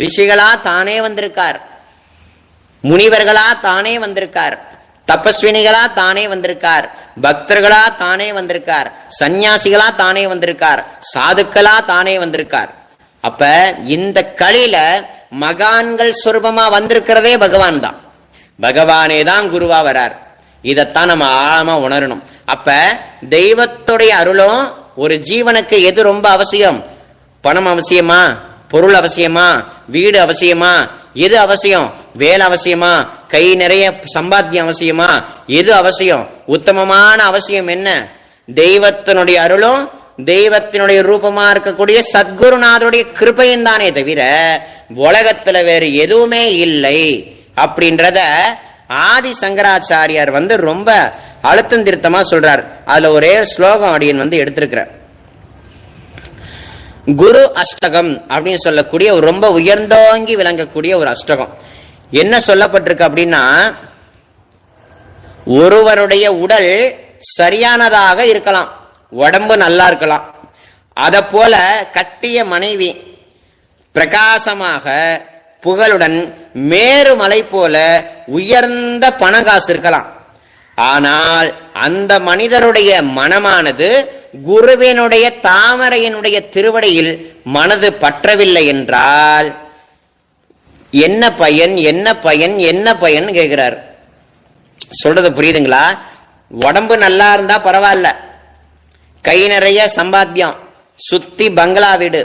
ரிஷிகளா தானே வந்திருக்கார், முனிவர்களா தானே வந்திருக்கார், தபஸ்வினிகளா தானே வந்திருக்கார், பக்தர்களா தானே வந்திருக்கார், சன்னியாசிகளா தானே வந்திருக்கார், சாதுக்களா தானே வந்திருக்கார். அப்ப இந்த களியில மகான்கள் சொரூபமா வந்திருக்கிறதே பகவான் தான். பகவானே தான் குருவா வரார். இதைத்தான் நம்ம ஆழமா உணரணும். அப்ப தெய்வத்துடைய அருளும் ஒரு ஜீவனுக்கு எது ரொம்ப அவசியம்? பணம் அவசியமா? பொருள் அவசியமா? வீடு அவசியமா? எது அவசியம்? வேலை அவசியமா? கை நிறைய சம்பாத்தியம் அவசியமா? எது அவசியம்? உத்தமமான அவசியம் என்ன? தெய்வத்தினுடைய அருளும் தெய்வத்தினுடைய ரூபமா இருக்கக்கூடிய சத்குருநாதருடைய கிருபையும் தானே தவிர உலகத்துல வேறு எதுவுமே இல்லை அப்படின்றத ஆதி சங்கராச்சாரியார் ரொம்ப அழுத்தம் திருத்தமா சொல்றார். அதுல ஒரே ஸ்லோகம் அடியன் எடுத்திருக்கிறார். குரு அஷ்டகம் அப்படின்னு சொல்லக்கூடிய ஒரு ரொம்ப உயர்ந்தோங்கி விளங்கக்கூடிய ஒரு அஷ்டகம். என்ன சொல்லப்பட்டிருக்கு அப்படின்னா, ஒருவருடைய உடல் சரியானதாக இருக்கலாம், உடம்பு நல்லா இருக்கலாம். அத போல கட்டிய மனைவி பிரகாசமாக புகழுடன் மேருமலை போல உயர்ந்த பணகாசு இருக்கலாம். ஆனால் அந்த மனிதருடைய மனமானது குருவினுடைய தாமரையினுடைய திருவடியில் மனது பற்றவில்லை என்றால் என்ன பயன்? என்ன பயன்? என்ன பயன் கேட்கிறார். சொல்றது புரியுதுங்களா? உடம்பு நல்லா இருந்தா பரவாயில்ல, கை நிறைய சம்பாத்தியம், சுத்தி பங்களா வீடு,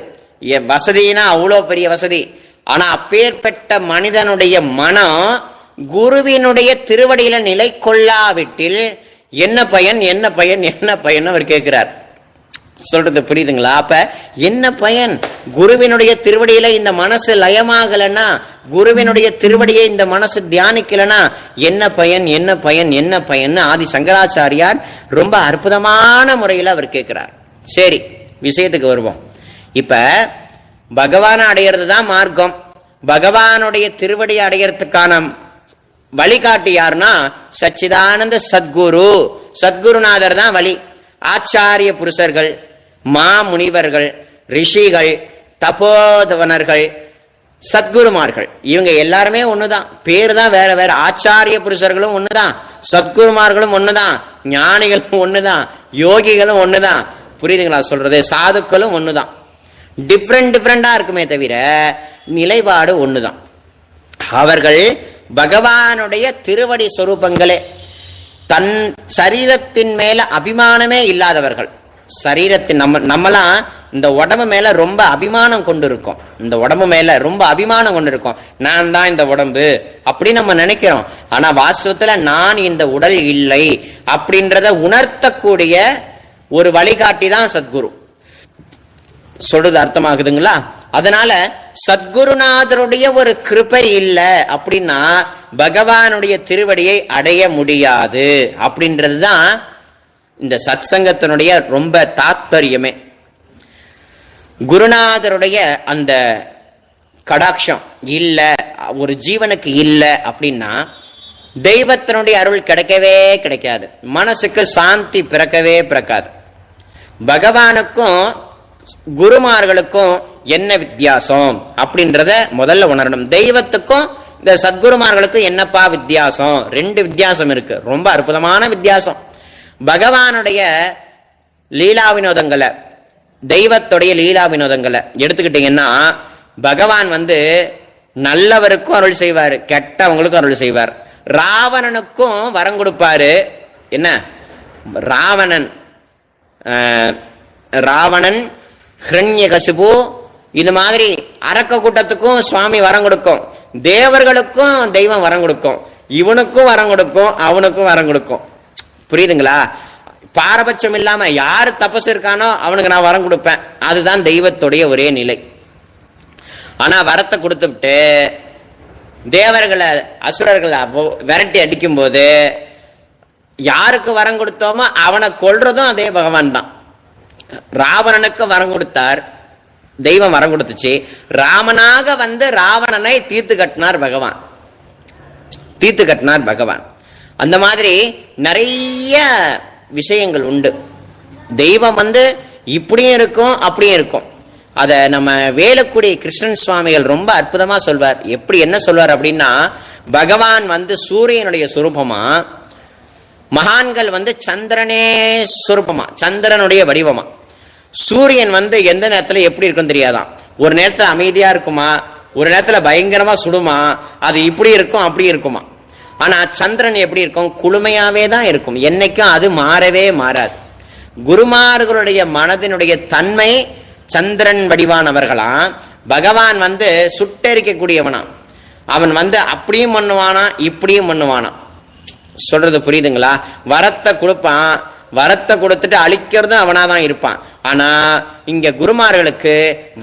வசதினா அவ்வளோ பெரிய வசதி. ஆனா அப்பேற்பட்ட மனிதனுடைய மனம் குருவினுடைய திருவடியில நிலை கொள்ளாவிட்டில் என்ன பயன்? என்ன பயன்? என்ன பயன் அவர் கேட்கிறார். சொல்றது புரியுதுங்களா? அப்ப என்ன பயன்? குருவினுடைய திருவடியில இந்த மனசு லயமாகலன்னா, குருவினுடைய திருவடியை இந்த மனசு தியானிக்கலனா என்ன பயன்? என்ன பயன்? என்ன பயன்? ஆதி சங்கராச்சாரியார் ரொம்ப அற்புதமான முறையில் அவர் கேட்கிறார். சரி, விஷயத்துக்கு வருவோம். இப்ப பகவானை அடையிறது தான் மார்க்கம். பகவானுடைய திருவடி அடையறதுக்கான வழிகாட்டி யாருன்னா சச்சிதானந்த சத்குரு. சத்குருநாதர் தான் வழி. ஆச்சாரிய புருஷர்கள், மா முனிவர்கள், ரிஷிகள், தபோதவனர்கள், சத்குருமார்கள், இவங்க எல்லாருமே ஒண்ணுதான். பேர் தான் வேற வேற. ஆச்சாரிய புருஷர்களும் ஒண்ணுதான், சத்குருமார்களும் ஒண்ணுதான், ஞானிகளும் ஒண்ணுதான், யோகிகளும் ஒண்ணுதான். புரியுதுங்களா சொல்றது? சாதுக்களும் ஒண்ணுதான். டிஃப்ரெண்டா இருக்குமே தவிர நிலைப்பாடு ஒண்ணுதான். அவர்கள் பகவானுடைய திருவடி சொரூபங்களே. தன் சரீரத்தின் மேல அபிமானமே இல்லாதவர்கள். சரீரத்தின் நம்மலாம் இந்த உடம்பு மேல ரொம்ப அபிமானம் கொண்டு இருக்கோம். இந்த உடம்பு மேல ரொம்ப அபிமானம் கொண்டு இருக்கோம். நான் தான் இந்த உடம்பு அப்படி நம்ம நினைக்கிறோம். ஆனா வாஸ்தவத்துல நான் இந்த உடல் இல்லை அப்படின்றத உணர்த்தக்கூடிய ஒரு வழிகாட்டி தான் சத்குரு. சொல்றது அர்த்தமாகுதுங்களா? அதனால சத்குருநாதருடைய ஒரு கிருபை இல்லை அப்படின்னா பகவானுடைய திருவடியை அடைய முடியாது அப்படின்றதுதான் இந்த சத் சங்கத்தினுடைய ரொம்ப தாத்பரியமே. குருநாதருடைய அந்த கடாட்சம் இல்ல ஒரு ஜீவனுக்கு இல்லை அப்படின்னா தெய்வத்தினுடைய அருள் கிடைக்கவே கிடைக்காது. மனசுக்கு சாந்தி பிறக்கவே பிறக்காது. பகவானுக்கும் குருமார்களுக்கும் என்ன வித்தியாசம் அப்படின்றத முதல்ல உணரணும். தெய்வத்துக்கும் இந்த சத்குருமார்களுக்கும் என்னப்பா வித்தியாசம்? ரெண்டு வித்தியாசம் இருக்கு, ரொம்ப அற்புதமான வித்தியாசம். பகவானுடைய லீலா வினோதங்களை, தெய்வத்துடைய லீலா வினோதங்களை எடுத்துக்கிட்டீங்கன்னா, பகவான் நல்லவருக்கும் அருள் செய்வார், கெட்டவங்களுக்கும் அருள் செய்வார். ராவணனுக்கும் வரம் கொடுப்பாரு. என்ன? ராவணன் ஹிரண்யகசிபு இது மாதிரி அரக்க கூட்டத்துக்கும் சுவாமி வரம் கொடுக்கும். தேவர்களுக்கும் தெய்வம் வரம் கொடுக்கும். இவனுக்கும் வரம் கொடுக்கும், அவனுக்கும் வரம் கொடுக்கும். புரியுதுங்களா? பாரபட்சம் இல்லாம யாரு தபசு இருக்கானோ அவனுக்கு நான் வரம் கொடுப்பேன். அதுதான் தெய்வத்துடைய ஒரே நிலை. ஆனா வரத்தை கொடுத்துட்டு தேவர்களை அசுரர்களை விரட்டி அடிக்கும் போது யாருக்கு வரம் கொடுத்தோமோ அவனை கொல்றதும் அதே பகவான் தான். ராவணனுக்கு வரம் கொடுத்தார், தெய்வம் வரம் கொடுத்துச்சு. ராமனாக ராவணனை தீர்த்து கட்டினார் பகவான். தீர்த்து கட்டினார் பகவான். அந்த மாதிரி நிறைய விஷயங்கள் உண்டு. தெய்வம் இப்படியும் இருக்கும் அப்படியும் இருக்கும். அத நம்ம வேலக்குடி கிருஷ்ணன் சுவாமிகள் ரொம்ப அற்புதமா சொல்வார். எப்படி என்ன சொல்வார் அப்படின்னா, பகவான் சூரியனுடைய சுரூபமா, மகான்கள் சந்திரனே சுரூபமா, சந்திரனுடைய வடிவமா. சூரியன் எந்த நேரத்துல எப்படி இருக்கும் தெரியாதான். ஒரு நேரத்துல அமைதியா இருக்குமா, ஒரு நேரத்துல பயங்கரமா சுடுமா, அது இப்படி இருக்கும் அப்படி இருக்குமா. ஆனா சந்திரன் எப்படி இருக்கும்? குளுமையாவே தான் இருக்கும், என்னைக்கும் அது மாறவே மாறாது. குருமார்களுடைய மனதினுடைய தன்மை சந்திரன் வடிவானவர்களாம். பகவான் சுட்டெரிக்கக்கூடியவனாம். அவன் அப்படியும் பண்ணுவானா இப்படியும் பண்ணுவானா. சொல்றது புரியுதுங்களா? வரத்தை கொடுப்பான், வரத்தை கொடுத்துட்டு அழிக்கிறதும் அவனாதான் இருப்பான். ஆனா இங்க குருமார்களுக்கு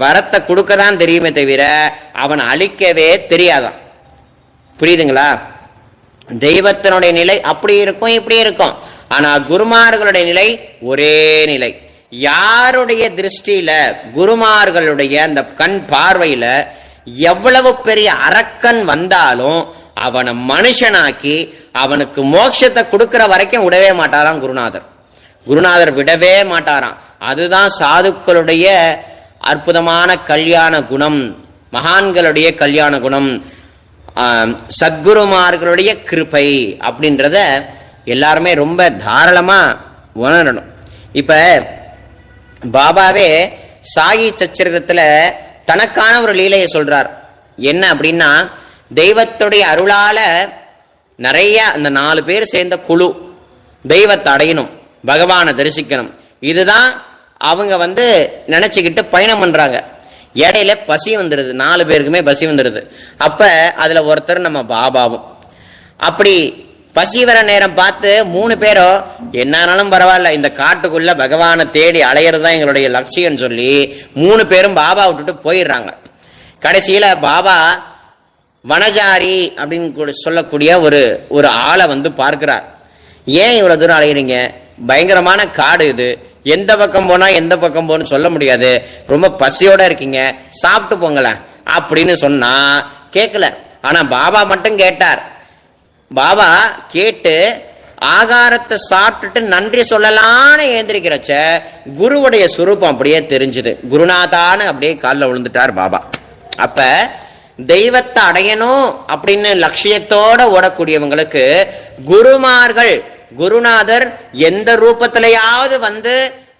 வரத்தை கொடுக்கதான் தெரியுமே தவிர அவன் அழிக்கவே தெரியாதான். புரியுதுங்களா? தெய்வத்தினுடைய நிலை அப்படி இருக்கும் இப்படி இருக்கும். ஆனா குருமார்களுடைய நிலை ஒரே நிலை. யாருடைய திருஷ்டியில குருமார்களுடைய அந்த கண் பார்வையில எவ்வளவு பெரிய அரக்கன் வந்தாலும் அவனை மனுஷனாக்கி அவனுக்கு மோட்சத்தை கொடுக்கிற வரைக்கும் விடவே மாட்டாராம் குருநாதர். குருநாதர் விடவே மாட்டாராம். அதுதான் சாதுக்களுடைய அற்புதமான கல்யாண குணம், மகான்களுடைய கல்யாண குணம், சத்குருமார்களுடைய கிருபை அப்படின்றத எல்லாருமே ரொம்ப தாராளமா உணரணும். இப்ப பாபாவே சாயி சச்சரித்திரத்துல தனக்கான ஒரு லீலையை சொல்றார். என்ன அப்படின்னா, தெய்வத்துடைய அருளால நிறைய அந்த 4 பேர் சேர்ந்த குழு தெய்வத்தை அடையணும், பகவானை தரிசிக்கணும். இதுதான் அவங்க நினைச்சுக்கிட்டு பயணம் பண்றாங்க. இடையில பசி வந்துடுது, 4 பேருக்குமே பசி வந்துடுது. அப்ப அதுல ஒருத்தர் நம்ம பாபாவும். அப்படி பசி வர நேரம் பார்த்து 3 பேரும் என்னானாலும் பரவாயில்ல, இந்த காட்டுக்குள்ள பகவானை தேடி அலையிறது தான் எங்களுடைய லட்சியம் சொல்லி 3 பேரும் பாபா விட்டுட்டு போயிடுறாங்க. கடைசியில பாபா வனஜாரி அப்படின்னு சொல்லக்கூடிய ஒரு ஆளை பார்க்கிறார். ஏன் இவ்வளவு தூரம் அலையிறீங்க? பயங்கரமான காடு இது, எந்த பக்கம் போனா எந்த பக்கம் போன்னு சொல்ல முடியாது, ரொம்ப பசியோட இருக்கீங்க, சாப்பிட்டு போங்களேன் அப்படின்னு சொன்னா கேட்கல. ஆனா பாபா மட்டும் கேட்டார். பாபா கேட்டு ஆகாரத்தை சாப்பிட்டுட்டு நன்றி சொல்லலான்னு எழுந்திருக்கிறச்ச குருவுடைய சுரூபம் அப்படியே தெரிஞ்சுது. குருநாதான்னு அப்படியே காலில் விழுந்துட்டார் பாபா. அப்ப தெய்வத்தை அடையணும் அப்படின்னு லட்சியத்தோட ஓடக்கூடியவங்களுக்கு குருமார்கள், குருநாதர் எந்த ரூபத்திலையாவது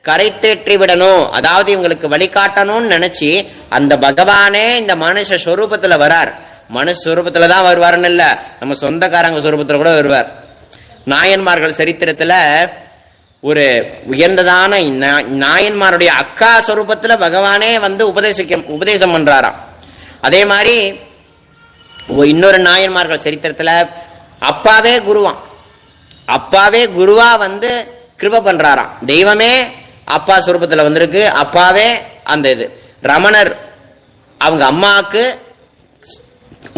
கரை தேற்றி விடணும், அதாவது இவங்களுக்கு வழிகாட்டணும்னு நினைச்சு அந்த பகவானே இந்த மனுஷ ஸ்வரூபத்துல வரார். மனுஷ ஸ்வரூபத்துல தான் வருவாருன்னு இல்ல, நம்ம சொந்தக்காரங்க ஸ்வரூபத்துல கூட வருவார். நாயன்மார்கள் சரித்திரத்துல ஒரு உயர்ந்ததான நாயன்மாருடைய அக்கா ஸ்வரூபத்துல பகவானே உபதேசம் பண்றாராம். அதே மாதிரி இன்னொரு நாயன்மார்கள் சரித்திரத்துல அப்பாவே குருவான், அப்பாவே குருவா கிருப பண்றாராம். தெய்வமே அப்பா சுரூபத்துல வந்திருக்கு, அப்பாவே அந்த இது. ரமணர் அவங்க அம்மாவுக்கு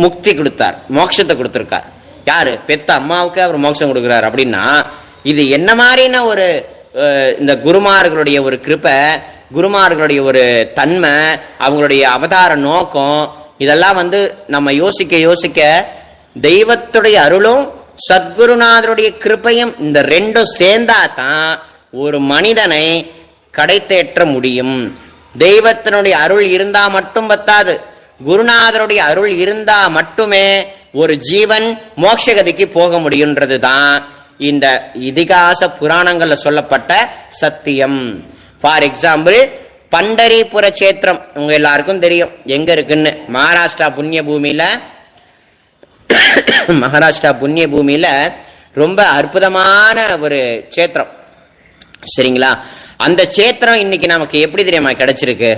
முக்தி கொடுத்தார், மோட்சத்தை கொடுத்திருக்கார். யாரு? பெத்த அம்மாவுக்கு அவர் மோட்சம் கொடுக்கிறார். அப்படின்னா இது என்ன மாதிரின ஒரு இந்த குருமார்களுடைய ஒரு கிருபை, குருமார்களுடைய ஒரு தன்மை, அவங்களுடைய அவதார நோக்கம், இதெல்லாம் நம்ம யோசிக்க யோசிக்க தெய்வத்துடைய அருளும் சத்குருநாதருடைய கிருபையும் இந்த ரெண்டும் சேர்ந்தா தான் ஒரு மனிதனை கடை தேற்ற முடியும். தெய்வத்தினுடைய அருள் இருந்தா மட்டும் பத்தாது, குருநாதருடைய அருள் இருந்தா மட்டுமே ஒரு ஜீவன் மோட்சகதிக்கு போக முடியுன்றது தான் இந்த இதிகாச புராணங்கள்ல சொல்லப்பட்ட சத்தியம். ஃபார் எக்ஸாம்பிள், பண்டரிபுர சேத்திரம் உங்க எல்லாருக்கும் தெரியும் எங்க இருக்குன்னு. மகாராஷ்டிரா புண்ணிய பூமியில ரொம்ப அற்புதமான ஒரு சேத்திரம். சரிங்களா? அந்த சேத்திரம் இன்னைக்கு நமக்கு எப்படி தெரியுமா கிடைச்சிருக்கு?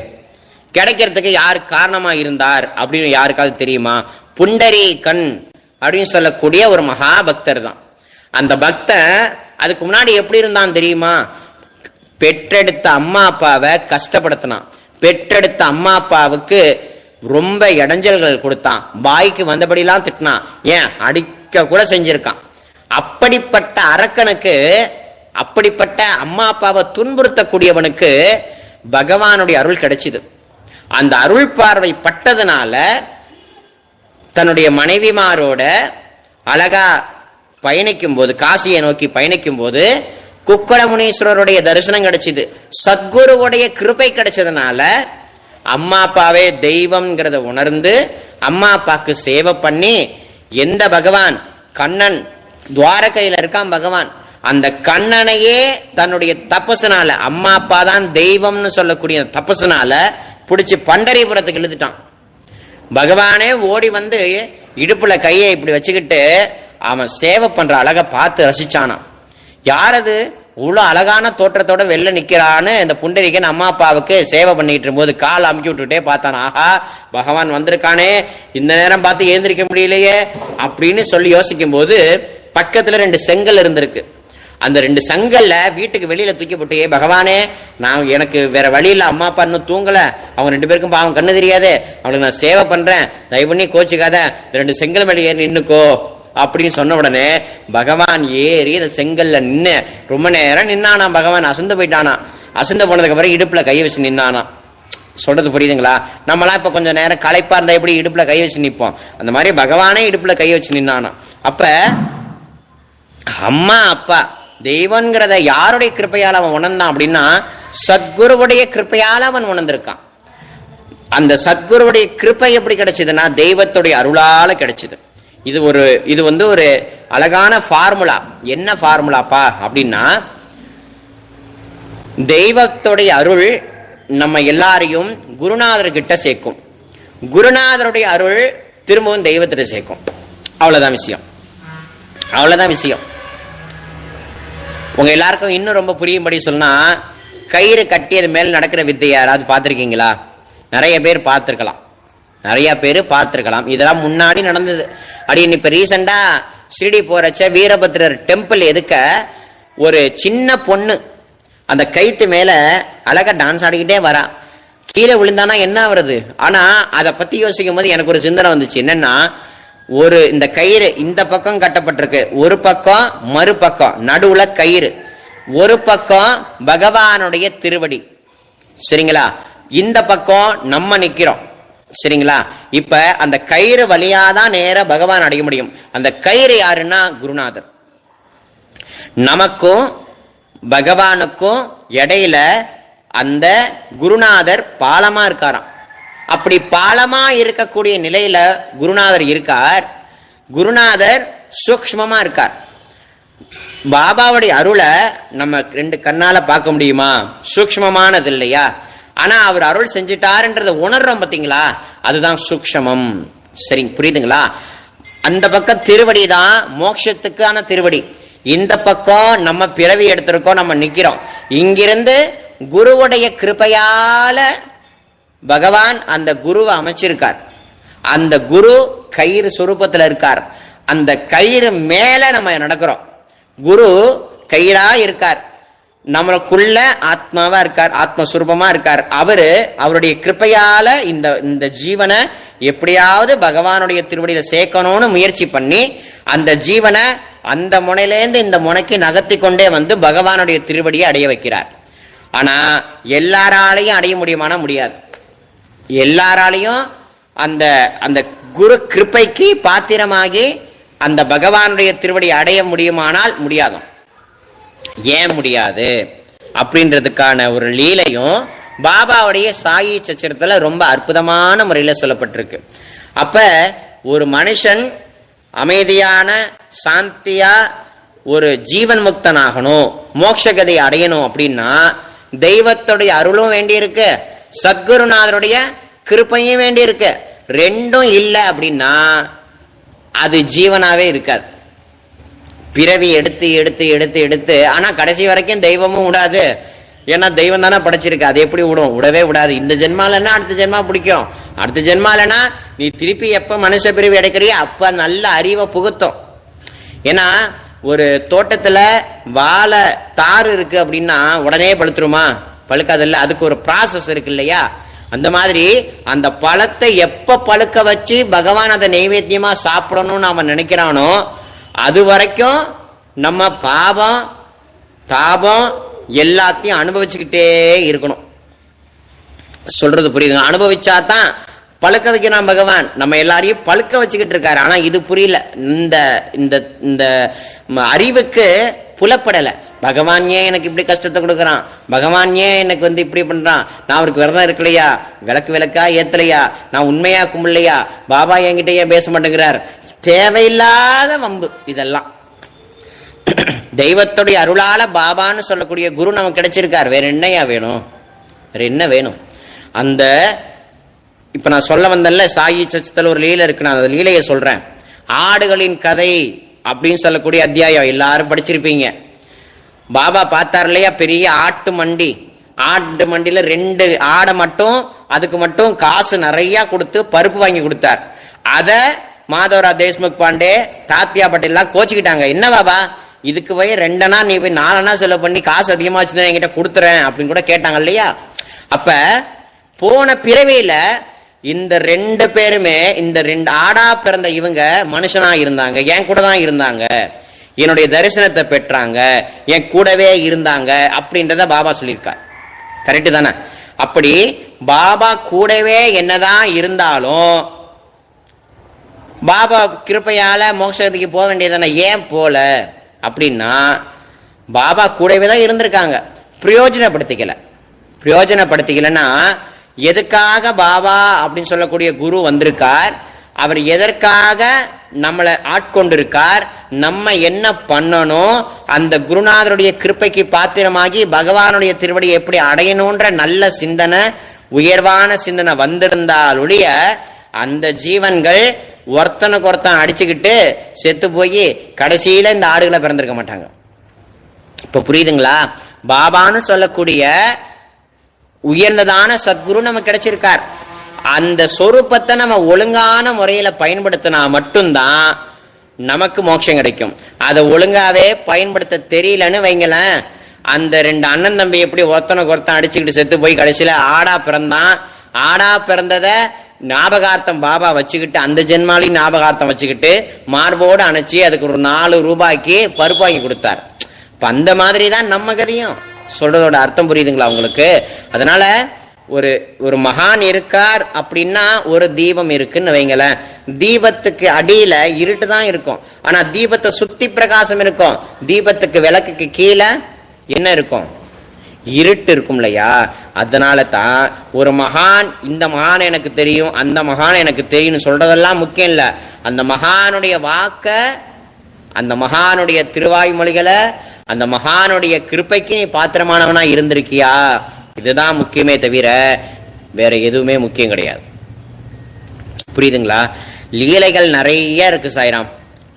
கிடைக்கிறதுக்கு யார் காரணமா இருந்தார் அப்படின்னு யாருக்காவது தெரியுமா? புண்டரீகன் அப்படின்னு சொல்லக்கூடிய ஒரு மகா பக்தர் தான். அந்த பக்தன் அதுக்கு முன்னாடி எப்படி இருந்தான் தெரியுமா? பெற்றெடுத்த அம்மா அப்பாவை கஷ்டப்படுத்தினான், பெற்றெடுத்த அம்மா அப்பாவுக்கு ரொம்ப இடைஞ்சல்கள் கொடுத்தான், பாய்க்கு வந்தபடிலாம் திட்டினான், ஏன் அடிக்க கூட செஞ்சிருக்கான். அப்படிப்பட்ட அரக்கனுக்கு, அப்படிப்பட்ட அம்மா அப்பாவை துன்புறுத்தக்கூடியவனுக்கு பகவானுடைய அருள் கிடைச்சிது. அந்த அருள் பார்வை பட்டதுனால தன்னுடைய மனைவிமாரோட அழகா பயணிக்கும் போது, காசியை நோக்கி பயணிக்கும் போது குக்கடமுனீஸ்வரருடைய தரிசனம் கிடைச்சிது. சத்குருவுடைய கிருபை கிடைச்சதுனால அம்மா அப்பாவே தெய்வம்ங்கிறத உணர்ந்து அம்மா அப்பாக்கு சேவை பண்ணி, எந்த பகவான் கண்ணன் துவாரகையில இருக்கான் பகவான், அந்த கண்ணனையே தன்னுடைய தபசுனால, அம்மா அப்பா தான் தெய்வம்னு சொல்லக்கூடிய தபசுனால பிடிச்சி பண்டரிபுரத்துக்கு இழுத்துட்டான். பகவானே ஓடி இடுப்புல கையை இப்படி வச்சுக்கிட்டு அவன் சேவை பண்ற அழகை பார்த்து ரசிச்சானான். யார் அது இவ்வளோ அழகான தோற்றத்தோட வெளில நிக்கிறான்னு இந்த புண்டரீகன் அம்மா அப்பாவுக்கு சேவை பண்ணிட்டு இருக்கும்போது கால் அமுக்கி விட்டுட்டே பார்த்தான். ஆஹா, பகவான் வந்திருக்கானே, இந்த நேரம் பார்த்து எழுந்திருக்க முடியலையே அப்படின்னு சொல்லி யோசிக்கும் போது பக்கத்துல 2 செங்கல் இருந்திருக்கு. அந்த 2 செங்கல்ல வீட்டுக்கு வெளியில தூக்கி போட்டு, பகவானே, நான் எனக்கு வேற வழி இல்லை, அம்மா அப்பா இன்னும் தூங்கல, அவங்க 2 பேருக்கும் பாவம் கண்ணு தெரியாது, அவளுக்கு நான் சேவை பண்றேன், தயவு பண்ணி கோச்சுக்காத, 2 செங்கல் மேலே ஏறி நின்னுக்கோ அப்படின்னு சொன்ன உடனே பகவான் ஏறி இந்த செங்கல்ல நின்று ரொம்ப நேரம் நின்னானா. பகவான் அசந்து போயிட்டானா. அசந்து போனதுக்கு அப்புறம் இடுப்புல கை வச்சு நின்னானா. சொல்றது புரியுதுங்களா? நம்மளாம் இப்ப கொஞ்சம் நேரம் களைப்பா இருந்தா எப்படி இடுப்புல கை வச்சு நிற்போம், அந்த மாதிரி பகவானே இடுப்புல கை வச்சு நின்னானா. அப்ப அம்மா அப்பா தெய்வங்கிறத யாருடைய கிருப்பையால் அவன் உணர்ந்தான் அப்படின்னா சத்குருவுடைய கிருப்பையால் அவன் உணர்ந்திருக்கான். அந்த சத்குருவுடைய கிருப்பை எப்படி கிடைச்சதுன்னா தெய்வத்துடைய அருளால கிடைச்சது. இது வந்து ஒரு அழகான ஃபார்முலா. என்ன ஃபார்முலாப்பா அப்படின்னா, தெய்வத்துடைய அருள் நம்ம எல்லாரையும் குருநாதர்கிட்ட சேர்க்கும், குருநாதருடைய அருள் திரும்பவும் தெய்வத்திட்ட சேர்க்கும். அவ்வளவுதான் விஷயம், அவ்வளவுதான் விஷயம். உங்க எல்லாருக்கும் இன்னும் ரொம்ப புரியும்படி சொன்னா, கயிறு கட்டியது மேல் நடக்கிற வித்தை யாராவது பார்த்துருக்கீங்களா? நிறைய பேர் பார்த்துருக்கலாம், நிறைய பேர் பார்த்துருக்கலாம். இதெல்லாம் முன்னாடி நடந்தது. அப்படின்னு இப்ப ரீசெண்டா ஷிரடி போறச்ச வீரபத்ரர் டெம்பிள் எதுக்க ஒரு சின்ன பொண்ணு அந்த கயிற்று மேல அழகா டான்ஸ் ஆடிக்கிட்டே வரா. கீழே விழுந்தானா என்ன வருது? ஆனா அதை பத்தி யோசிக்கும் போது எனக்கு ஒரு சிந்தனை வந்துச்சு. என்னன்னா, இந்த கயிறு இந்த பக்கம் கட்டப்பட்டிருக்கு, ஒரு பக்கம் மறுபக்கம் நடுவுல கயிறு, ஒரு பக்கம் பகவானுடைய திருவடி, சரிங்களா? இந்த பக்கம் நம்ம நிக்கிறோம், சரிங்களா? இப்ப அந்த கயிறு வழியாதான் நேர பகவான் அடைய முடியும். அந்த கயிறு யாருன்னா குருநாதர். நமக்கும் பகவானுக்கும் இடையில அந்த குருநாதர் பாலமா இருக்காராம். அப்படி பாலமா இருக்கக்கூடிய நிலையில குருநாதர் இருக்கார். குருநாதர் சூக்ஷ்மமா இருக்கார். பாபாவுடைய அருளை நம்ம 2 கண்ணால பார்க்க முடியுமா? சூக்ஷ்மமானது இல்லையா? ஆனா அவர் அருள் செஞ்சிட்டாருன்றத உணர்றோம் பாத்தீங்களா, அதுதான் சூக்ஷ்மம். சரி, புரியுதுங்களா? அந்த பக்கம் திருவடி தான் மோட்சத்துக்கான திருவடி, இந்த பக்கம் நம்ம பிறவி எடுத்திருக்கோம், நம்ம நிக்கிறோம். இங்கிருந்து குருவுடைய கிருபையால பகவான் அந்த குருவை அமைச்சிருக்கார். அந்த குரு கயிறு சொரூபத்துல இருக்கார். அந்த கயிறு மேல நம்ம நடக்கிறோம். குரு கயிறா இருக்கார், நம்மளுக்குள்ள ஆத்மாவா இருக்கார், ஆத்மஸ்வரூபமா இருக்கார். அவருடைய கிருப்பையால இந்த ஜீவனை எப்படியாவது பகவானுடைய திருவடியில சேர்க்கணும்னு முயற்சி பண்ணி அந்த ஜீவனை அந்த முனையிலேருந்து இந்த முனைக்கு நகர்த்தி கொண்டே வந்து பகவானுடைய திருவடியை அடைய வைக்கிறார். ஆனா எல்லாராலையும் அடைய முடியுமானா முடியாது. எல்லாராலையும் அந்த அந்த குரு கிருப்பைக்கு பாத்திரமாகி அந்த பகவானுடைய திருவடி அடைய முடியுமானால் முடியாது. ஏன் முடியாது அப்படின்றதுக்கான ஒரு லீலையும் பாபாவுடைய சாயி சச்சரத்துல ரொம்ப அற்புதமான முறையில சொல்லப்பட்டிருக்கு. அப்ப ஒரு மனுஷன் அமைதியான சாந்தியா ஒரு ஜீவன் முக்தனாகணும், மோட்சகதை அடையணும் அப்படின்னா தெய்வத்துடைய அருளும் வேண்டியிருக்கு, சத்குருநாதருடைய கிருப்பையும் வேண்டியிருக்கு. 2ம் இல்லை அப்படின்னா அது ஜீவனாவே இருக்காது. பிறவி எடுத்து எடுத்து எடுத்து எடுத்து ஆனா கடைசி வரைக்கும் தெய்வமும் விடாது. ஏன்னா தெய்வம் தானே படைச்சிருக்கு, அது எப்படி விடும்? விடவே விடாது. இந்த ஜென்மாலன்னா அடுத்த ஜென்மா பிடிக்கும், அடுத்த ஜென்மாலனா நீ திருப்பி எப்ப மனுஷ பிறவி அடைக்கிறிய அப்ப நல்ல அறிவை புகுத்தும். ஏன்னா ஒரு தோட்டத்துல வாழை தாறு இருக்கு அப்படின்னா உடனே பழுத்துருமா? பழுக்காதில்ல, அதுக்கு ஒரு ப்ராசஸ் இருக்கு இல்லையா? அந்த மாதிரி அந்த பழத்தை எப்ப பழுக்க வச்சு பகவான் அதை நைவேத்தியமா சாப்பிடணும்னு அவன் நினைக்கிறானோ அது வரைக்கும் நம்ம பாவம் தாபம் எல்லாத்தையும் அனுபவிச்சுக்கிட்டே இருக்கணும். சொல்றது புரியுதுங்க? அனுபவிச்சாதான் பழுக்க வைக்கணும் பகவான். நம்ம எல்லாரையும் பழுக்க வச்சுக்கிட்டு இருக்காரு. ஆனா இது புரியல, இந்த அறிவுக்கு புலப்படலை. பகவான் ஏன் எனக்கு இப்படி கஷ்டத்தை கொடுக்குறான், பகவான் ஏன் எனக்கு இப்படி பண்றான், நான் அவருக்கு விரதம் இருக்கலையா, விளக்கா ஏத்தலையா, நான் உண்மையா கும்பிடலையா, பாபா என்கிட்ட ஏன் பேச மாட்டேங்கிறார், தேவையில்லாத வம்பு இதெல்லாம். தெய்வத்துடைய அருளால பாபான்னு சொல்லக்கூடிய குரு நமக்கு கிடைச்சிருக்கார். வேற என்னையா வேணும்? வேற என்ன வேணும்? அந்த இப்ப நான் சொல்ல வந்தேன்ல, சாயி சச்சத்தில் ஒரு லீலை இருக்கு, நான் அந்த லீலையை சொல்றேன். ஆடுகளின் கதை அப்படின்னு சொல்லக்கூடிய அத்தியாயம் எல்லாரும் படிச்சிருப்பீங்க. பாபா பார்த்தார் இல்லையா, பெரிய ஆட்டு மண்டியில 2 ஆடை மட்டும், அதுக்கு மட்டும் காசு நிறைய கொடுத்து பருப்பு வாங்கி கொடுத்தார். அத மாதவரா தேஷ்முக் பாண்டே, தாத்தியா பட்டேல்லாம் கோச்சிக்கிட்டாங்க. என்ன பாபா இதுக்கு போய் 2 அணா நீ போய் 4 அணா செலவு பண்ணி காசு அதிகமா வச்சுதான் என்கிட்ட கொடுத்துறேன் அப்படின்னு கூட கேட்டாங்க இல்லையா. அப்ப போன பிறவியில இந்த 2 பேருமே, இந்த 2 ஆடா பிறந்த இவங்க மனுஷனா இருந்தாங்க, என் கூட தான் இருந்தாங்க, என்னுடைய தரிசனத்தை பெற்றாங்க, என் கூடவே இருந்தாங்க அப்படின்றத பாபா சொல்லியிருக்கார். கரெக்டு தானே? அப்படி பாபா கூடவே என்னதான் இருந்தாலும் பாபா கிருப்பையால மோட்சத்துக்கு போக வேண்டியதானே, ஏன் போல அப்படின்னா பாபா கூடவே தான் இருந்திருக்காங்க, பிரயோஜனப்படுத்திக்கலன்னா எதுக்காக பாபா அப்படின்னு சொல்லக்கூடிய குரு வந்திருக்கார், அவர் எதற்காக நம்மளை ஆட்கொண்டிருக்கார், நம்ம என்ன பண்ணணும், அந்த குருநாதருடைய கிருப்பைக்கு பாத்திரமாகி பகவானுடைய திருவடியை எப்படி அடையணும்ன்ற நல்ல சிந்தனை, உயர்வான சிந்தனை வந்திருந்தாலுடைய அந்த ஜீவன்கள் ஒருத்தனுக்கு ஒருத்தன் அடிச்சுக்கிட்டு செத்து போய் கடைசியில இந்த ஆடுகளை பிறந்திருக்க மாட்டாங்க. இப்ப புரியுதுங்களா? பாபான்னு சொல்லக்கூடிய உயர்ந்ததான சத்குரு நமக்கு கிடைச்சிருக்கார். அந்த சொரூபத்தை நம்ம ஒழுங்கான முறையில பயன்படுத்தினா மட்டும்தான் நமக்கு மோட்சம் கிடைக்கும். அதை ஒழுங்காவே பயன்படுத்த தெரியலன்னு வைங்களேன், அந்த 2 அண்ணன் தம்பி எப்படி ஒருத்தனுக்கு ஒருத்தன் அடிச்சுக்கிட்டு செத்து போய் கடைசியில ஆடா பிறந்தான். ஆடா பிறந்தத ஞாபகார்த்தம் பாபா வச்சுக்கிட்டு, அந்த ஜென்மாலையும் ஞாபகார்த்தம் வச்சுக்கிட்டு மார்போடு அணைச்சி அதுக்கு ஒரு 4 ரூபாய்க்கு பருப்பு வாங்கி கொடுத்தார். இப்ப அந்த மாதிரி தான் நம்ம கதையும். சொல்றதோட அர்த்தம் புரியுதுங்களா உங்களுக்கு? அதனால ஒரு மகான் இருக்கார் அப்படின்னா ஒரு தீபம் இருக்குன்னு வைங்களேன், தீபத்துக்கு அடியில இருட்டு தான் இருக்கும், ஆனா தீபத்தை சுத்தி பிரகாசம் இருக்கும். தீபத்துக்கு விளக்குக்கு கீழே என்ன இருக்கும்? இருட்டு இருக்கும் இல்லையா? அதனால தான் ஒரு மகான், இந்த மகான் எனக்கு தெரியும், அந்த மகான் எனக்கு தெரியும் சொல்றதெல்லாம் முக்கியம் இல்லை. அந்த மகானுடைய வாக்க, அந்த மகானுடைய திருவாய்மொழிகளை, அந்த மகானுடைய கிருப்பைக்கு நீ பாத்திரமானவனா இருந்திருக்கியா, இதுதான் முக்கியமே தவிர வேற எதுவுமே முக்கியம் கிடையாது. புரியுதுங்களா? லீலைகள் நிறைய இருக்கு சாய்ராம்,